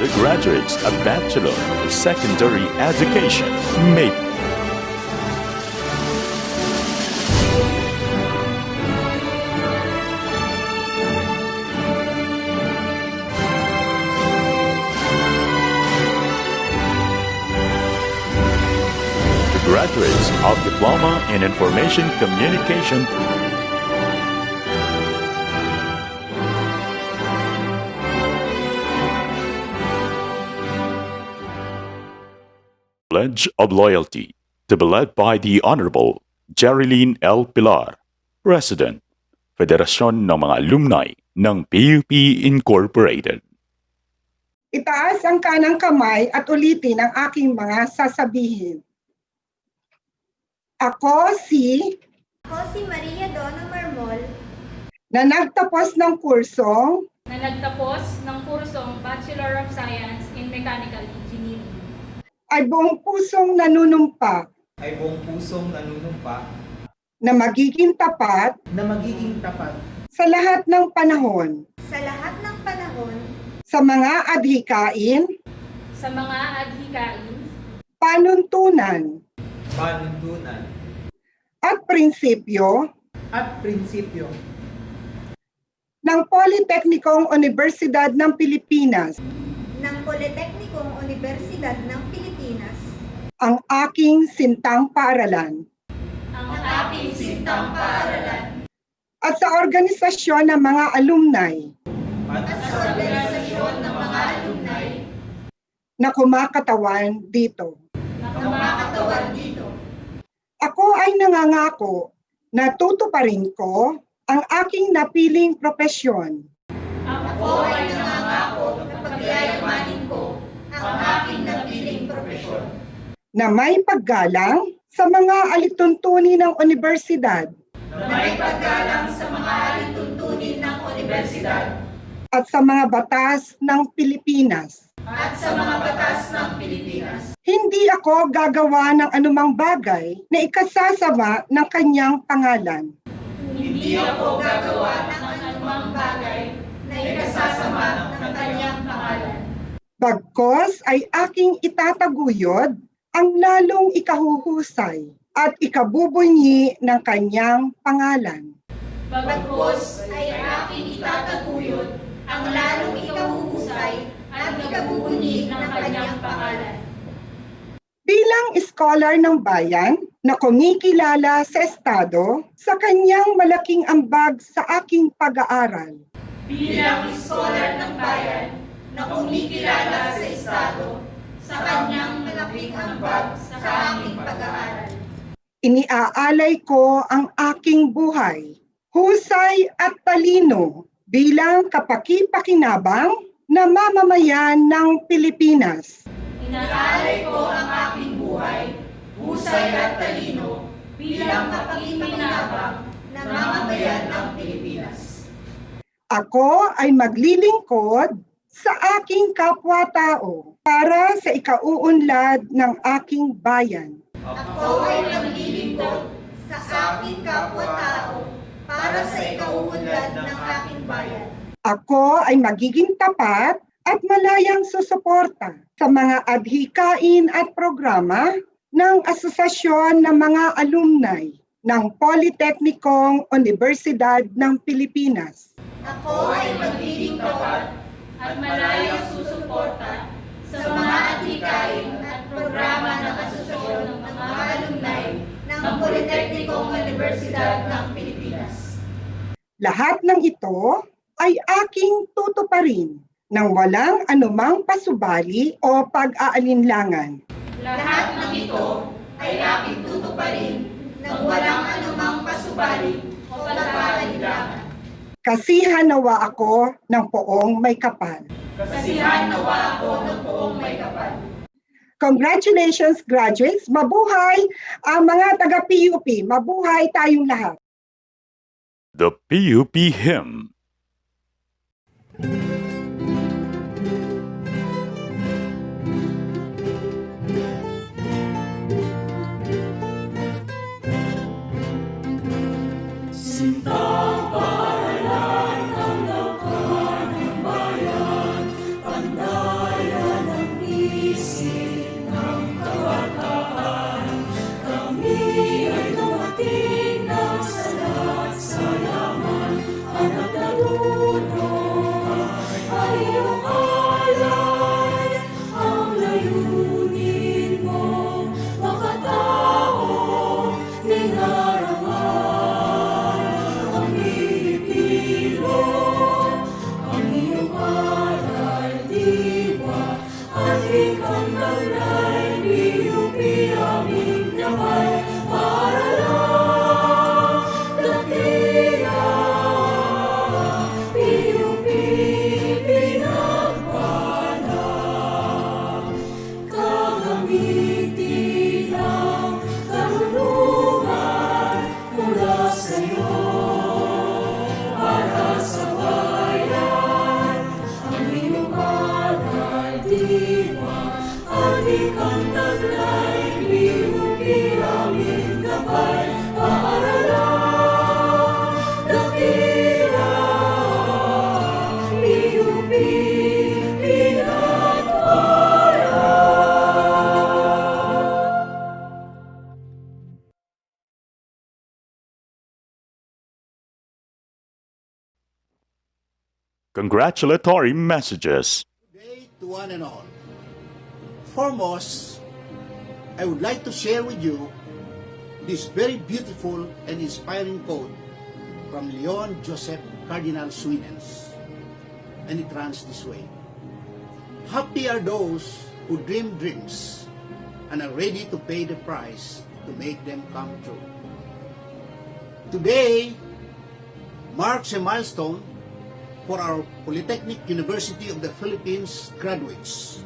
Speaker 1: The graduates a Bachelor of Secondary Education may graduates of Diploma in Information Communication. Pledge of Loyalty to be led by the Honorable Jerilyn L. Pilar, President, Federasyon ng mga Alumni ng PUP Incorporated.
Speaker 7: Itaas ang kanang kamay at ulitin ang aking mga sasabihin. Ako si
Speaker 6: Maria Donna Marmol,
Speaker 7: na nagtapos ng kursong
Speaker 8: Bachelor of Science in Mechanical Engineering.
Speaker 7: ay buong pusong nanunumpa na magiging tapat sa lahat ng panahon
Speaker 6: sa lahat ng panahon,
Speaker 7: sa mga adhikain, panuntunan at prinsipyo ng Politeknikong Unibersidad ng Pilipinas,
Speaker 6: ng Politeknikong Universidad ng Pilipinas,
Speaker 7: ang aking sintang paaralan, at sa organisasyon ng mga alumni na kumakatawan dito. Ako ay nangangako na tutuparin ko ang aking napiling propesyon. Na may paggalang sa mga alituntunin ng universidad. At sa mga batas ng Pilipinas. Hindi ako gagawa ng anumang bagay na ikasasama ng kanyang pangalan. Bagkos ay aking itataguyod ang lalong ikahuhusay at ikabubunyi ng kanyang pangalan.
Speaker 8: Bagkos ay aking itataguyod ang lalong ikahuhusay at ikabubunyi ng kanyang pangalan.
Speaker 7: Bilang scholar ng bayan na kumikilala sa Estado sa kanyang malaking ambag sa aking pag-aaral.
Speaker 8: Bilang scholar ng bayan na kumikilala sa Estado sa kanyang malaking ambag sa aking pag-aaral.
Speaker 7: Iniaalay ko ang aking buhay, husay at talino bilang kapakipakinabang na mamamayan ng Pilipinas.
Speaker 8: Inaalay ko ang aking buhay, husay at talino bilang kapakipakinabang na mamamayan ng Pilipinas.
Speaker 7: Ako ay maglilingkod sa aking kapwa-tao para sa ikauunlad ng aking bayan.
Speaker 8: Ako ay maglilingkod sa aking kapwa-tao para sa ikauunlad ng aking bayan.
Speaker 7: Ako ay magiging tapat at malayang susuporta sa mga adhikain at programa ng Asosasyon ng mga Alumni ng Politeknikong Unibersidad ng Pilipinas.
Speaker 8: Ako ay magiging tapat at malayang susuporta sa mga adhikain at programa ng Asosasyon ng mga Alumni ng Politeknikong Unibersidad ng Pilipinas.
Speaker 7: Lahat ng ito ay aking tutuparin nang walang anumang pasubali o pag-aalinlangan.
Speaker 8: Lahat ng ito ay aking tutuparin nang walang anumang pasubali o pag-aalinlangan.
Speaker 7: Kasihan nawa ako ng poong may kapal.
Speaker 8: Kasihan nawa ako ng poong may kapal.
Speaker 7: Congratulations, graduates! Mabuhay ang mga taga-PUP! Mabuhay tayong lahat!
Speaker 1: The PUP Hymn.
Speaker 2: Sintang paaralan ang lakas ng bayan, pandayan ang isip ng kabataan. Kami ay dumating ng salat sa yaman, hanap na ngiti ng karunungan mula sa'yo. Para sa bayan, ang iyong banal diwa, at ikang taglay, PUP aming gabay, paaralan, dakila, PUP,
Speaker 1: Congratulatory messages.
Speaker 9: Day to one and all. Foremost, I would like to share with you this very beautiful and inspiring quote from Leon Joseph Cardinal Swinnens. And it runs this way. Happy are those who dream dreams and are ready to pay the price to make them come true. Today marks a milestone for our Polytechnic University of the Philippines graduates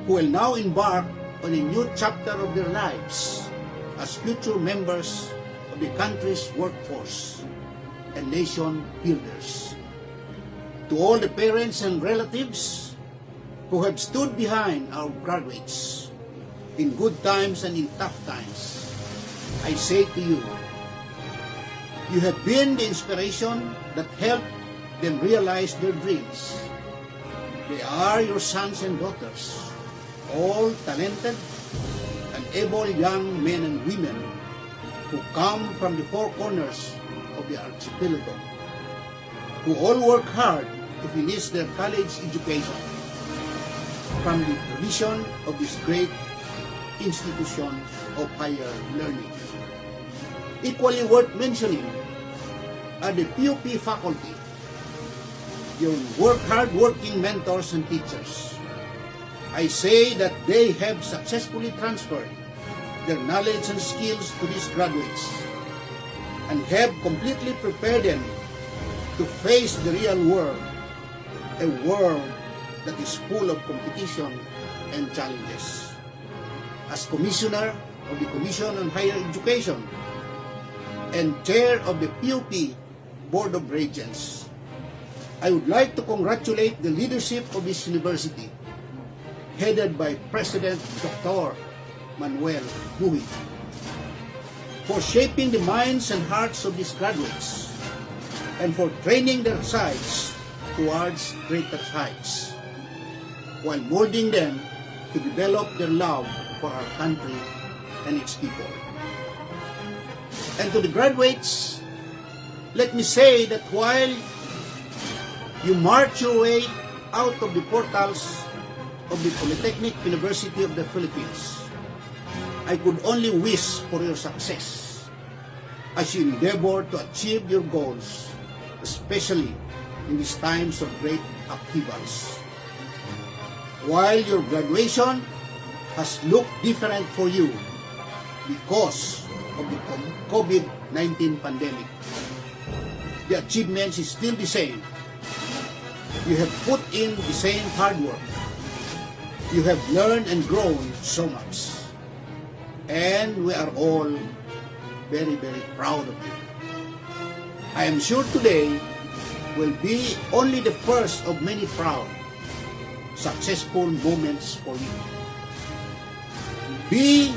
Speaker 9: who will now embark on a new chapter of their lives as future members of the country's workforce and nation builders. To all the parents and relatives who have stood behind our graduates in good times and in tough times, I say to you, you have been the inspiration that helped them realize their dreams. They are your sons and daughters, all talented and able young men and women who come from the four corners of the archipelago, who all work hard to finish their college education from the tradition of this great institution of higher learning. Equally worth mentioning are the PUP faculty, your hard-working mentors and teachers. I say that they have successfully transferred their knowledge and skills to these graduates and have completely prepared them to face the real world, a world that is full of competition and challenges. As Commissioner of the Commission on Higher Education and Chair of the PUP Board of Regents, I would like to congratulate the leadership of this university, headed by President Dr. Manuel Buhi, for shaping the minds and hearts of these graduates and for training their sides towards greater heights, while molding them to develop their love for our country and its people. And to the graduates, let me say that while you march your way out of the portals of the Polytechnic University of the Philippines, I could only wish for your success as you endeavor to achieve your goals, especially in these times of great upheavals. While your graduation has looked different for you because of the COVID-19 pandemic, the achievements is still the same. You have put in the same hard work. You have learned and grown so much. And we are all very, very proud of you. I am sure today will be only the first of many proud, successful moments for you. Be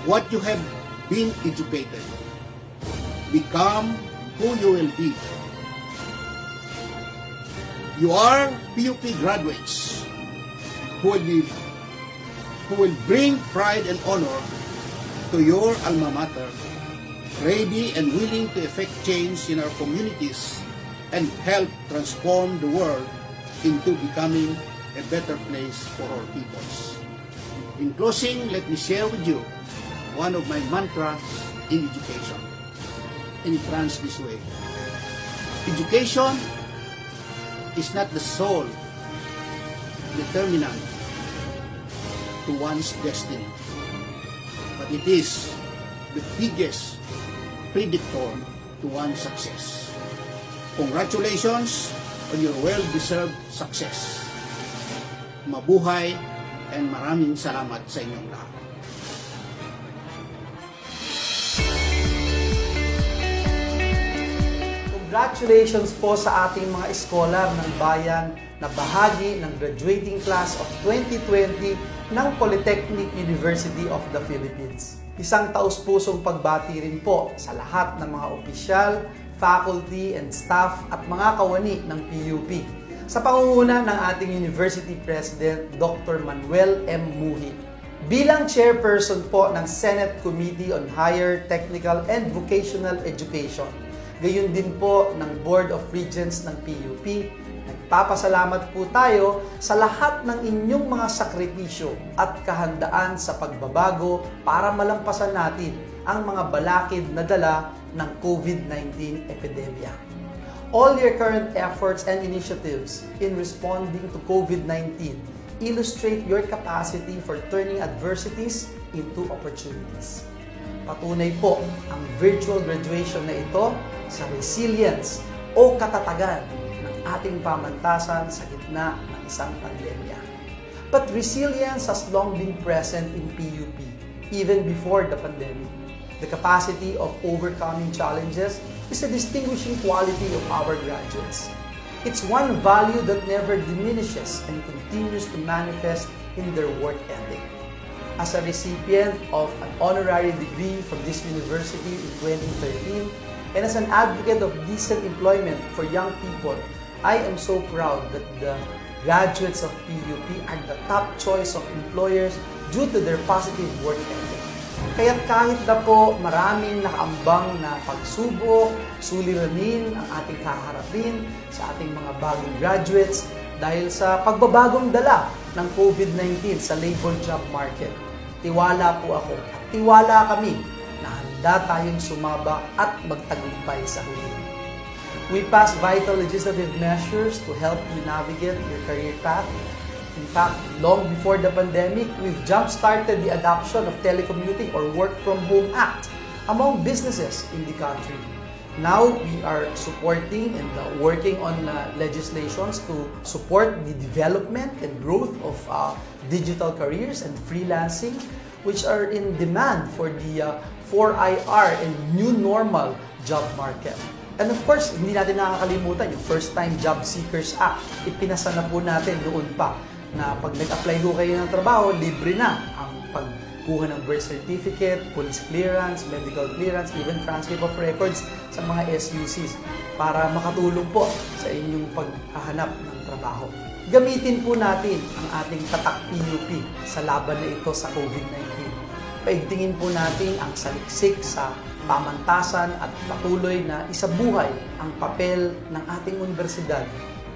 Speaker 9: what you have been educated. Become who you will be. You are PUP graduates who will bring pride and honor to your alma mater, ready and willing to effect change in our communities and help transform the world into becoming a better place for our peoples. In closing, let me share with you one of my mantras in education. And it runs this way. Education is not the sole determinant to one's destiny, but it is the biggest predictor to one's success. Congratulations on your well-deserved success. Mabuhay and maraming salamat sa inyong lahat.
Speaker 5: Congratulations po sa ating mga scholar ng bayan na bahagi ng graduating class of 2020 ng Polytechnic University of the Philippines. Isang taus-pusong pagbati rin po sa lahat ng mga opisyal, faculty and staff at mga kawani ng PUP. Sa pangunguna ng ating University President, Dr. Manuel M. Muhi. Bilang chairperson po ng Senate Committee on Higher Technical and Vocational Education, gayon din po ng Board of Regents ng PUP, nagpapasalamat po tayo sa lahat ng inyong mga sakripisyo at kahandaan sa pagbabago para malampasan natin ang mga balakid na dala ng COVID-19 epidemya. All your current efforts and initiatives in responding to COVID-19 illustrate your capacity for turning adversities into opportunities. Patunay po ang virtual graduation na ito sa resilience o katatagan ng ating pamantasan sa gitna ng isang pandemya. But resilience has long been present in PUP, even before the pandemic. The capacity of overcoming challenges is a distinguishing quality of our graduates. It's one value that never diminishes and continues to manifest in their work ethic. As a recipient of an honorary degree from this university in 2013, and as an advocate of decent employment for young people, I am so proud that the graduates of PUP are the top choice of employers due to their positive work ethic. Kaya't kahit na po maraming nakaambang na pagsubok, suliranin ang ating kaharapin sa ating mga bagong graduates dahil sa pagbabagong dala ng COVID-19 sa labor job market. Tiwala po ako at tiwala kami na handa tayong sumaba at magtagumpay sa huli. We passed vital legislative measures to help you navigate your career path. In fact, long before the pandemic, we've jump-started the adoption of Telecommuting or Work from Home Act among businesses in the country. Now, we are supporting and working on legislations to support the development and growth of digital careers and freelancing, which are in demand for the 4IR and new normal job market. And of course, hindi natin nakakalimutan yung First-Time Job Seekers Act. Ipinasa na po natin noon pa na pag nag-apply ko kayo ng trabaho, libre na ang pagkuha ng birth certificate, police clearance, medical clearance, even transcript of records sa mga SUCs para makatulong po sa inyong paghahanap ng trabaho. Gamitin po natin ang ating tatak PUP sa laban na ito sa COVID-19. Paigtingin po natin ang saliksik sa pamantasan at patuloy na isabuhay ang papel ng ating universidad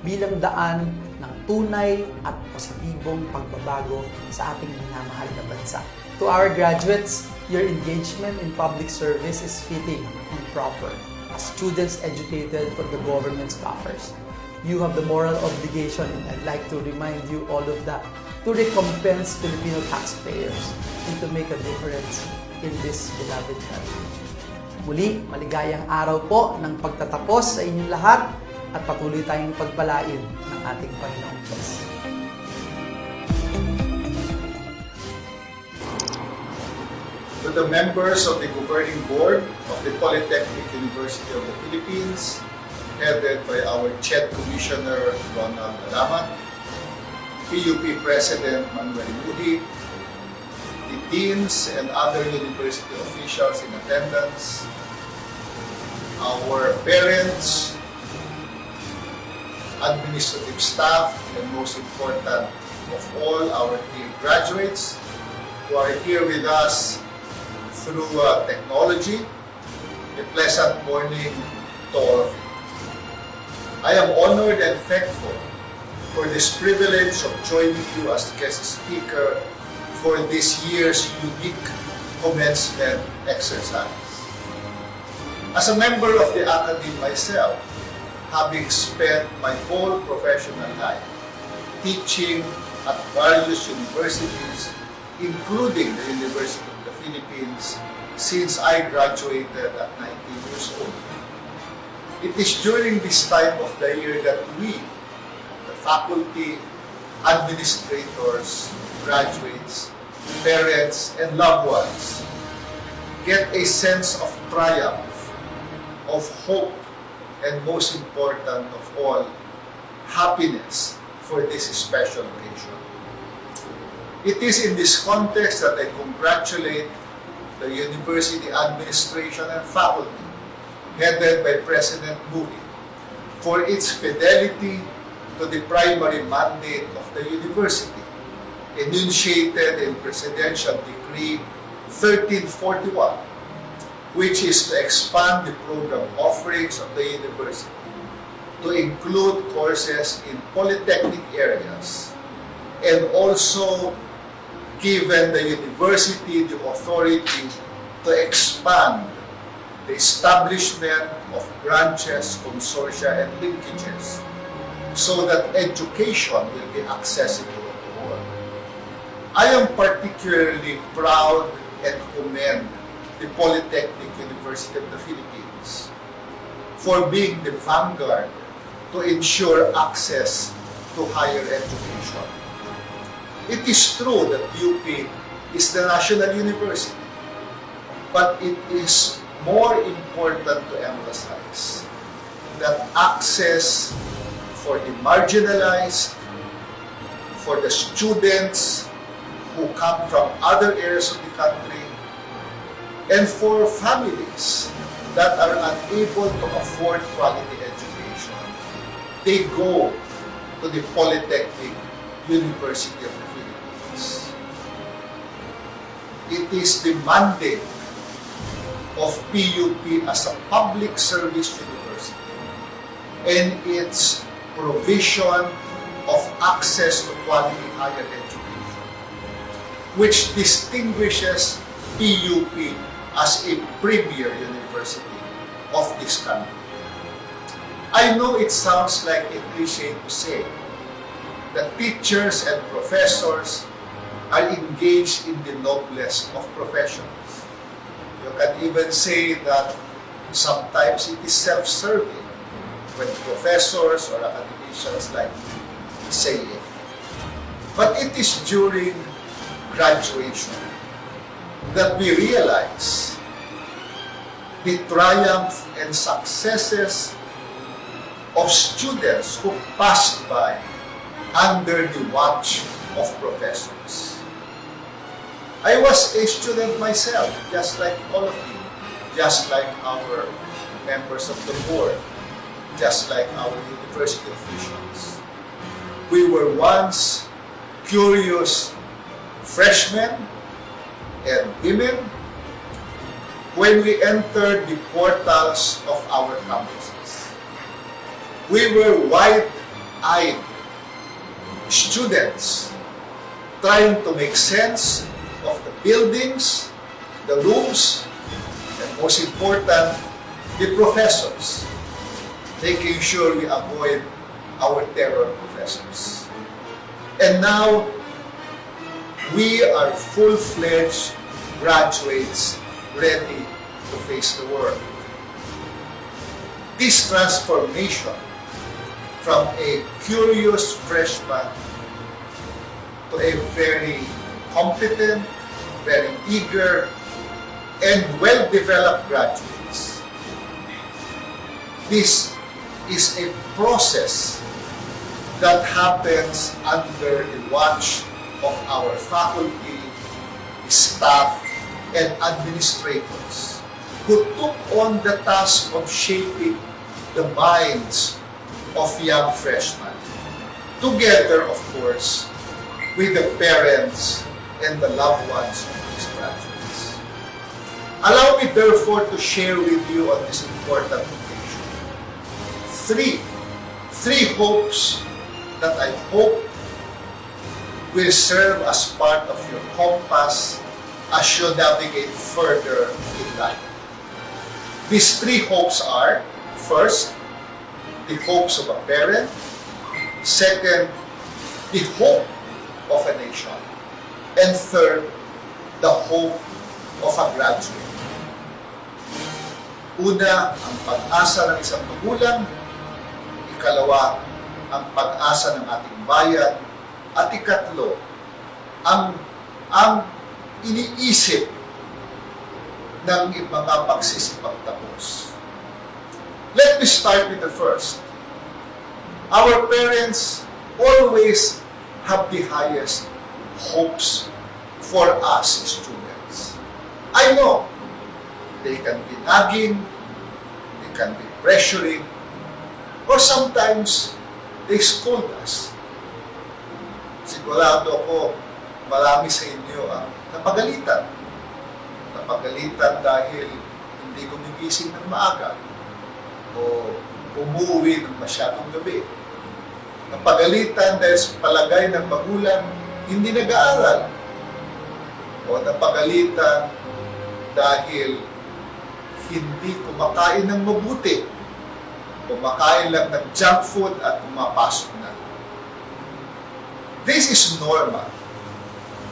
Speaker 5: bilang daan ng tunay at positibong pagbabago sa ating minamahal na bansa. To our graduates, your engagement in public service is fitting and proper. As students educated from the government's coffers, you have the moral obligation, and I'd like to remind you all of that, to recompense Filipino taxpayers and to make a difference in this beloved country. Muli, maligayang araw po ng pagtatapos sa inyong lahat at patuloy tayong pagpalain ng ating Panginoong Diyos.
Speaker 9: To the members of the Governing Board of the Polytechnic University of the Philippines, headed by our CHED Commissioner Ronald Alamat, PUP President Manuel Muhi, the deans and other university officials in attendance, our parents, administrative staff, and most important of all, our dear graduates who are here with us through technology. A pleasant morning to all of you. I am honored and thankful for this privilege of joining you as guest speaker for this year's unique commencement exercise. As a member of the Academy myself, having spent my whole professional life teaching at various universities, including the University of the Philippines, since I graduated at 19 years old. It is during this time of the year that we, the faculty, administrators,
Speaker 10: graduates, parents, and loved ones get a sense of triumph, of hope, and most important of all, happiness for this special occasion. It is in this context that I congratulate the university administration and faculty, headed by President Moody, for its fidelity to the primary mandate of the university, enunciated in Presidential Decree 1341, which is to expand the program offerings of the university to include courses in polytechnic areas, and also given the university the authority to expand the establishment of branches, consortia, and linkages so that education will be accessible to all. I am particularly proud and commend the Polytechnic University of the Philippines for being the vanguard to ensure access to higher education. It is true that PUP is the national university, but it is more important to emphasize that access for the marginalized, for the students who come from other areas of the country, and for families that are unable to afford quality education, they go to the Polytechnic University of the Philippines. It is the mandate of PUP as a public service university and its provision of access to quality higher education, which distinguishes PUP as a premier university of this country. I know it sounds like a cliche to say that teachers and professors are engaged in the noblest of professions. You can even say that sometimes it is self-serving when professors or academicians like to say it. But it is during graduation that we realize the triumph and successes of students who passed by under the watch of professors. I was a student myself, just like all of you, just like our members of the board, just like our university officials. We were once curious freshmen and women when we entered the portals of our campuses. We were wide-eyed students trying to make sense of the buildings, the rooms, and most important, the professors, making sure we avoid our terror professors. And now, we are full-fledged graduates ready to face the world. This transformation from a curious freshman to a very competent, very eager, and well-developed graduates. This is a process that happens under the watch of our faculty, staff, and administrators who took on the task of shaping the minds of young freshmen, together, of course, with the parents and the loved ones of these graduates. Allow me, therefore, to share with you on this important occasion three hopes that I hope will serve as part of your compass as you navigate further in life. These three hopes are, first, the hopes of a parent; second, the hope of a nation; and third, the hope of a graduate. Una, ang pag-asa ng isang magulang; ikalawa, ang pag-asa ng ating bayan; at ikatlo, ang iniisip ng mga pagsisipagtapos. Let me start with the first. Our parents always have the highest hopes for us students. I know they can be nagging, they can be pressuring, or sometimes they scold us. Sigurado ako, marami sa inyo ang napagalitan. Napagalitan dahil hindi gumigising ng maaga o umuwi ng masyadong gabi. Napagalitan dahil sa palagay ng magulang hindi nag-aaral. O napagalitan dahil hindi kumakain ng mabuti. Kumakain lang ng junk food at pumapasok na. This is normal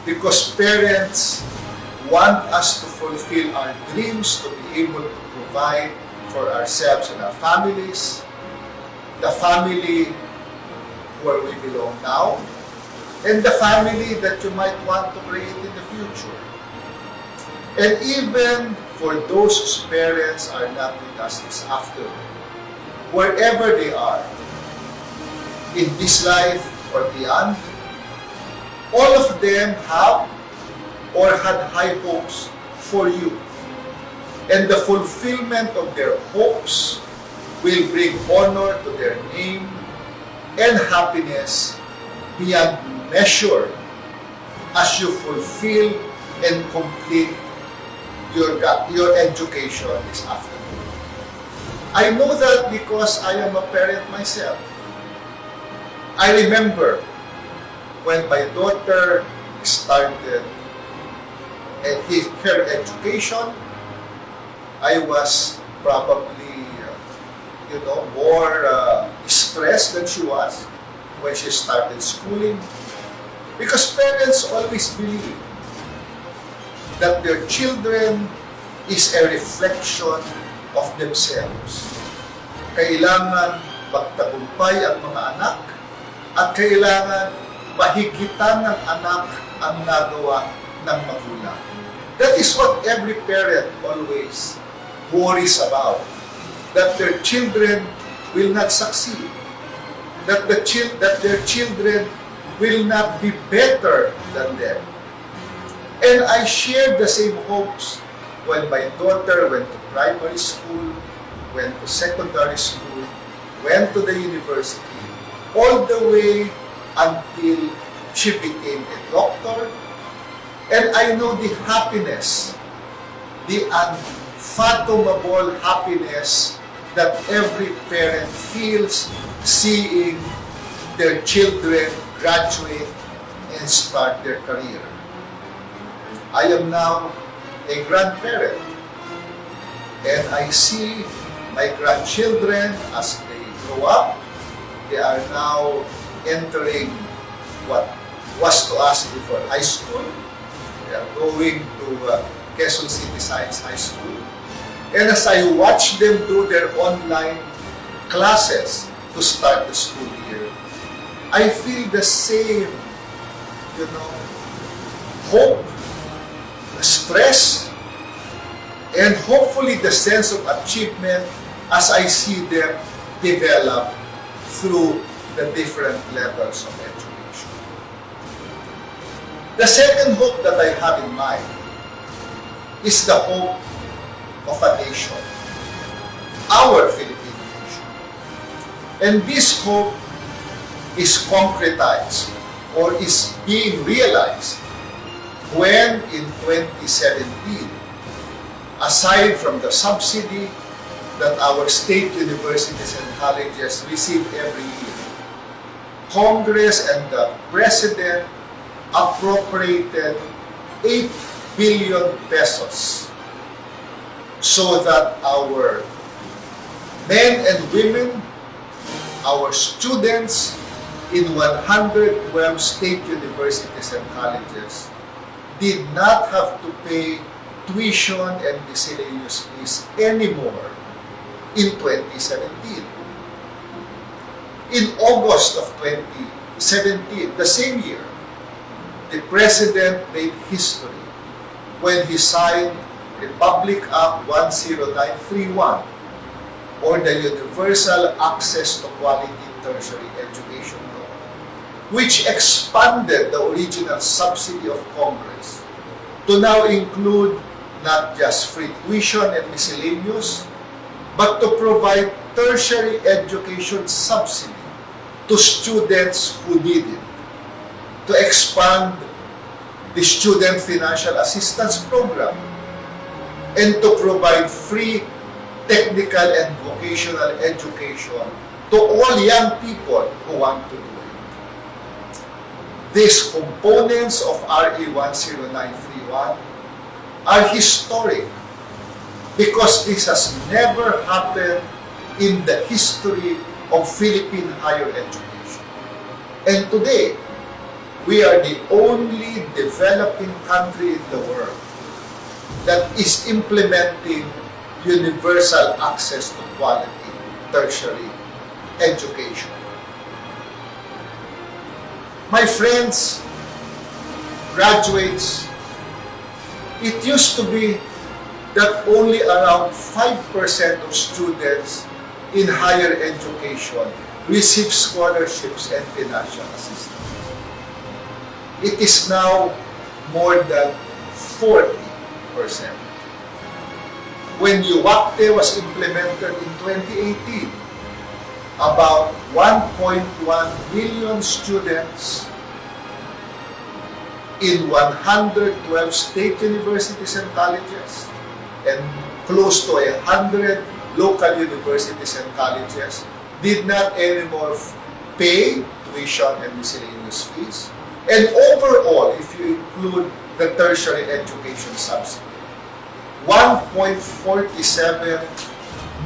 Speaker 10: because parents want us to fulfill our dreams, to be able to provide for ourselves and our families, the family where we belong now, and the family that you might want to create in the future. And even for those whose parents are not with us this afternoon, wherever they are, in this life or beyond, all of them have or had high hopes for you. And the fulfillment of their hopes will bring honor to their name and happiness beyond measure as you fulfill and complete your education this afternoon. I know that because I am a parent myself. I remember when my daughter started her education, I was probably, more stressed than she was when she started schooling. Because parents always believe that their children is a reflection of themselves. Kailangan magtagumpay ang mga anak at kailangan mahigitan ng anak ang nagawa ng magulang. That is what every parent always worries about. That their children will not succeed. That their children will not be better than them. And I shared the same hopes when my daughter went to primary school, went to secondary school, went to the university, all the way until she became a doctor. And I know the happiness, the unfathomable happiness that every parent feels seeing their children graduate and start their career. I am now a grandparent, and I see my grandchildren as they grow up. They are now entering what was to us before high school. They are going to Quezon City Science High School. And as I watch them do their online classes to start the school year, I feel the same, hope, the stress, and hopefully the sense of achievement as I see them develop through the different levels of education. The second hope that I have in mind is the hope of a nation, our Philippine nation. And this hope is concretized or is being realized when in 2017, aside from the subsidy that our state universities and colleges receive every year, Congress and the President appropriated 8 billion pesos so that our men and women, our students in 112 state universities and colleges did not have to pay tuition and miscellaneous fees anymore in 2017. In August of 2017, the same year, the President made history when he signed Republic Act 10931, or the Universal Access to Quality Tertiary Education Law, which expanded the original subsidy of Congress to now include not just free tuition and miscellaneous, but to provide tertiary education subsidy to students who need it, to expand the Student Financial Assistance Program, and to provide free technical and vocational education to all young people who want to do it. These components of RA 10931 are historic because this has never happened in the history of Philippine higher education. And today, we are the only developing country in the world that is implementing universal access to quality tertiary education. My friends, graduates, it used to be that only around 5% of students in higher education receive scholarships and financial assistance. It is now more than 40%. When UWACTE was implemented in 2018, about 1.1 million students in 112 state universities and colleges and close to 100 local universities and colleges did not anymore pay tuition and miscellaneous fees. And overall, if you include the tertiary education subsidy, 1.47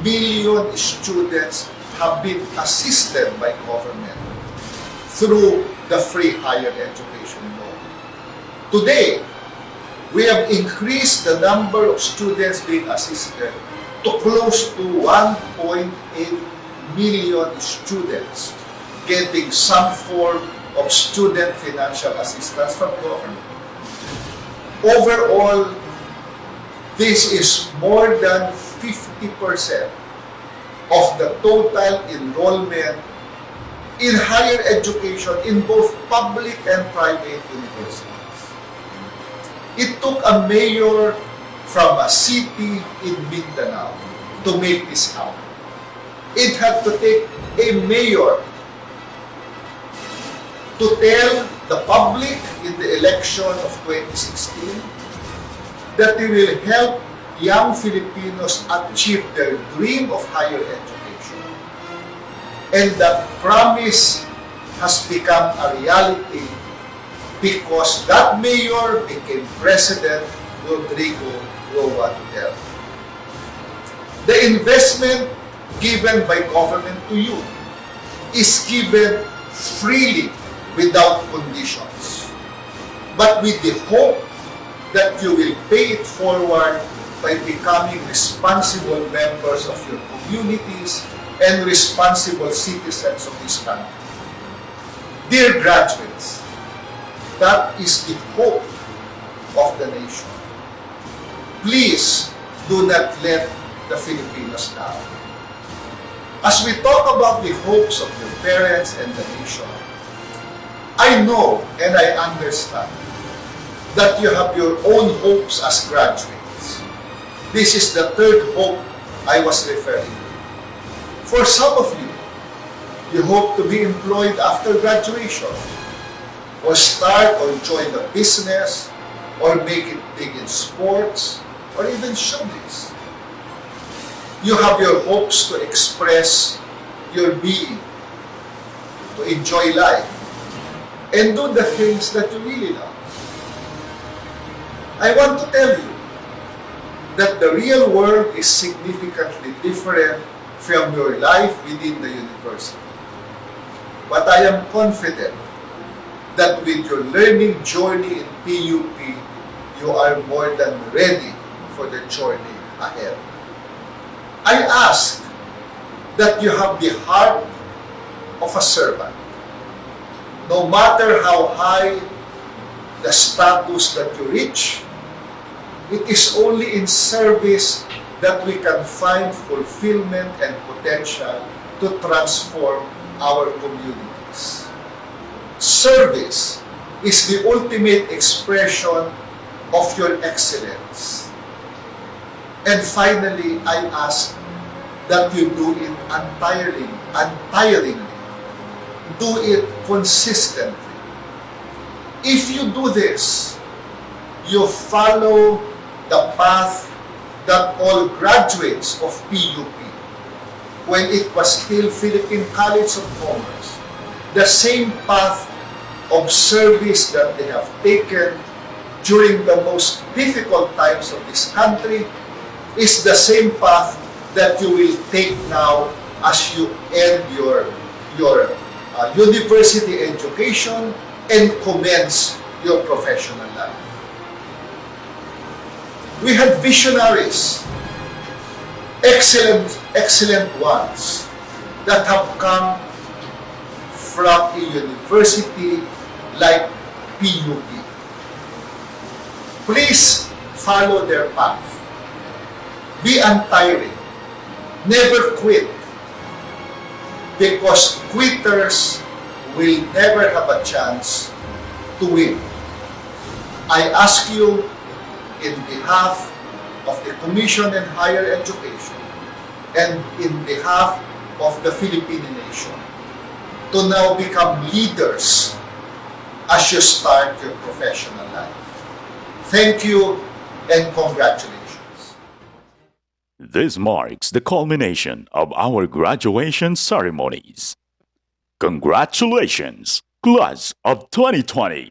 Speaker 10: million students have been assisted by government through the free higher education law. Today, we have increased the number of students being assisted to close to 1.8 million students getting some form of student financial assistance from government. Overall, this is more than 50% of the total enrollment in higher education in both public and private universities. It took a mayor from a city in Mindanao to make this happen. It had to take a mayor to tell the public in the election of 2016 that they will help young Filipinos achieve their dream of higher education. And that promise has become a reality because that mayor became President Rodrigo Roa Duterte. The investment given by government to you is given freely without conditions, but with the hope that you will pay it forward by becoming responsible members of your communities and responsible citizens of this country. Dear graduates, that is the hope of the nation. Please do not let the Filipinos down. As we talk about the hopes of your parents and the nation, I know and I understand that you have your own hopes as graduates. This is the third hope I was referring to. For some of you, you hope to be employed after graduation, or start or join a business, or make it big in sports, or even showbiz. You have your hopes to express your being, to enjoy life, and do the things that you really love. I want to tell you that the real world is significantly different from your life within the university. But I am confident that with your learning journey in PUP, you are more than ready for the journey ahead. I ask that you have the heart of a servant. No matter how high the status that you reach. It is only in service that we can find fulfillment and potential to transform our communities. Service is the ultimate expression of your excellence. And finally, I ask that you do it untiringly. Do it consistently. If you do this, you follow the path that all graduates of PUP, when it was still Philippine College of Commerce, the same path of service that they have taken during the most difficult times of this country is the same path that you will take now as you end your university education and commence your professional life. We had visionaries, excellent ones, that have come from a university like PUP. Please follow their path. Be untiring. Never quit. Because quitters will never have a chance to win. I ask you, in behalf of the Commission on Higher Education and in behalf of the Philippine nation, to now become leaders as you start your professional life. Thank you and congratulations.
Speaker 1: This marks the culmination of our graduation ceremonies. Congratulations, Class of 2020!